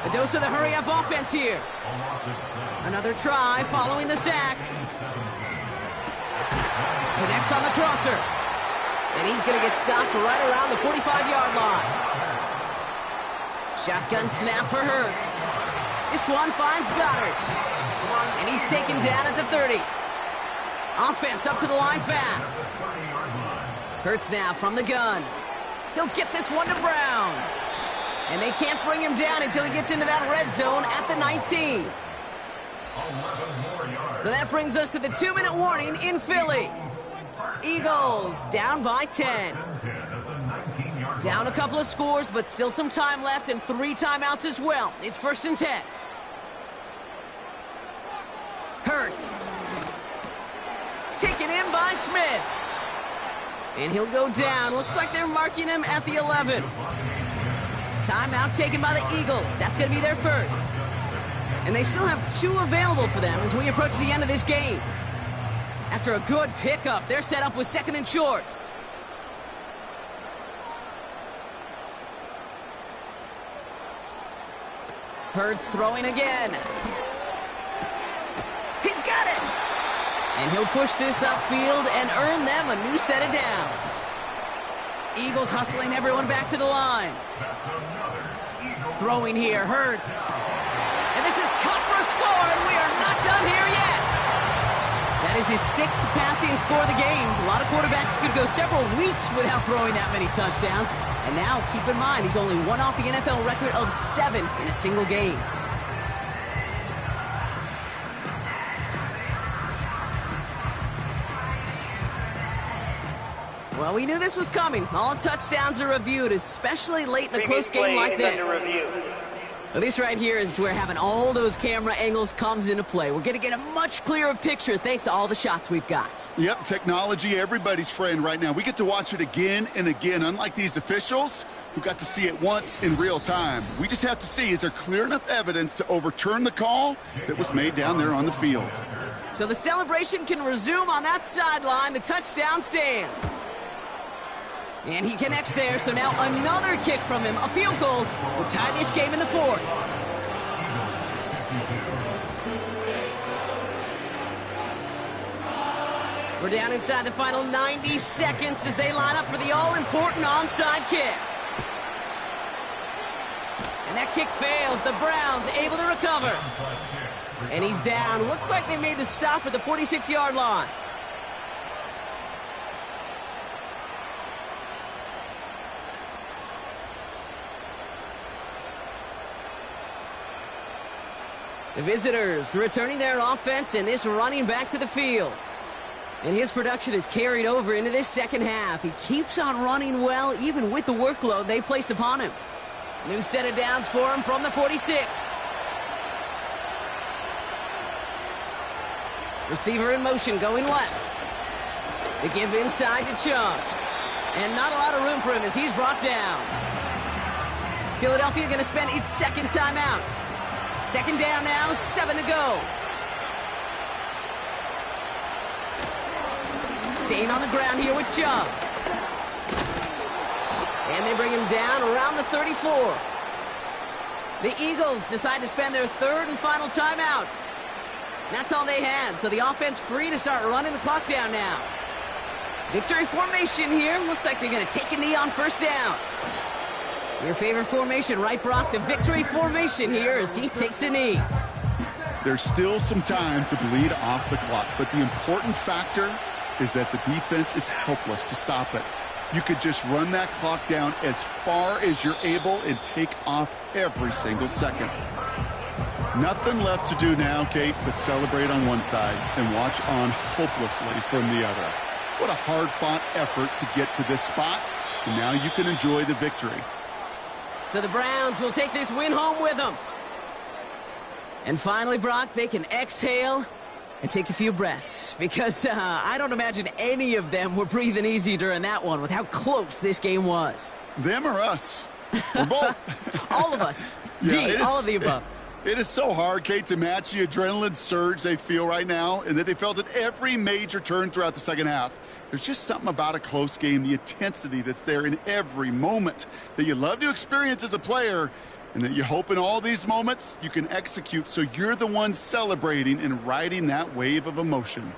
A dose of the hurry-up offense here. Another try following the sack. Connects on the crosser. And he's going to get stopped right around the 45-yard line. Shotgun snap for Hurts. This one finds Goddard. And he's taken down at the 30. Offense up to the line fast. Hurts now from the gun. He'll get this one to Brown. And they can't bring him down until he gets into that red zone at the 19. So that brings us to the 2-minute warning in Philly. Eagles down by 10. Down a couple of scores, but still some time left and 3 timeouts as well. It's 1st and 10. Hurts. Taken in by Smith. And he'll go down. Looks like they're marking him at the 11. Timeout taken by the Eagles. That's going to be their first. And they still have 2 available for them as we approach the end of this game. After a good pickup, they're set up with 2nd and short. Hurts throwing again. He's got it! And he'll push this upfield and earn them a new set of downs. Eagles hustling everyone back to the line. Throwing here, Hurts. And this is cut for a score, and we are not done here yet. That is his 6th passing score of the game. A lot of quarterbacks could go several weeks without throwing that many touchdowns. And now, keep in mind, he's only one off the NFL record of 7 in a single game. Well, we knew this was coming. All touchdowns are reviewed, especially late in a close game like this. Well, this right here is where having all those camera angles comes into play. We're going to get a much clearer picture thanks to all the shots we've got. Yep, technology, everybody's friend right now. We get to watch it again and again, unlike these officials who got to see it once in real time. We just have to see, is there clear enough evidence to overturn the call that was made down there on the field? So the celebration can resume on that sideline. The touchdown stands. And he connects there, so now another kick from him. A field goal will tie this game in the 4th. We're down inside the final 90 seconds as they line up for the all-important onside kick. And that kick fails. The Browns able to recover. And he's down. Looks like they made the stop at the 46-yard line. The visitors returning their offense and this running back to the field. And his production is carried over into this second half. He keeps on running well, even with the workload they placed upon him. New set of downs for him from the 46. Receiver in motion going left. They give inside to Chung. And not a lot of room for him as he's brought down. Philadelphia going to spend its 2nd timeout. 2nd down now, 7 to go. Staying on the ground here with Chubb. And they bring him down around the 34. The Eagles decide to spend their 3rd and final timeout. That's all they had, so the offense free to start running the clock down now. Victory formation here. Looks like they're going to take a knee on 1st down. Your favorite formation, right, Brock? The victory formation here as he takes a knee. There's still some time to bleed off the clock, but the important factor is that the defense is helpless to stop it. You could just run that clock down as far as you're able and take off every single second. Nothing left to do now, Kate, but celebrate on one side and watch on hopelessly from the other. What a hard-fought effort to get to this spot, and now you can enjoy the victory. So the Browns will take this win home with them. And finally, Brock, they can exhale And take a few breaths, because I don't imagine any of them were breathing easy during that one with how close this game was. Them or us? We're both. All of us. Yeah, All of the above. It is so hard, Kate, to match the adrenaline surge they feel right now and that they felt at every major turn throughout the second half. There's just something about a close game, the intensity that's there in every moment that you love to experience as a player, and that you hope in all these moments you can execute so you're the one celebrating and riding that wave of emotion.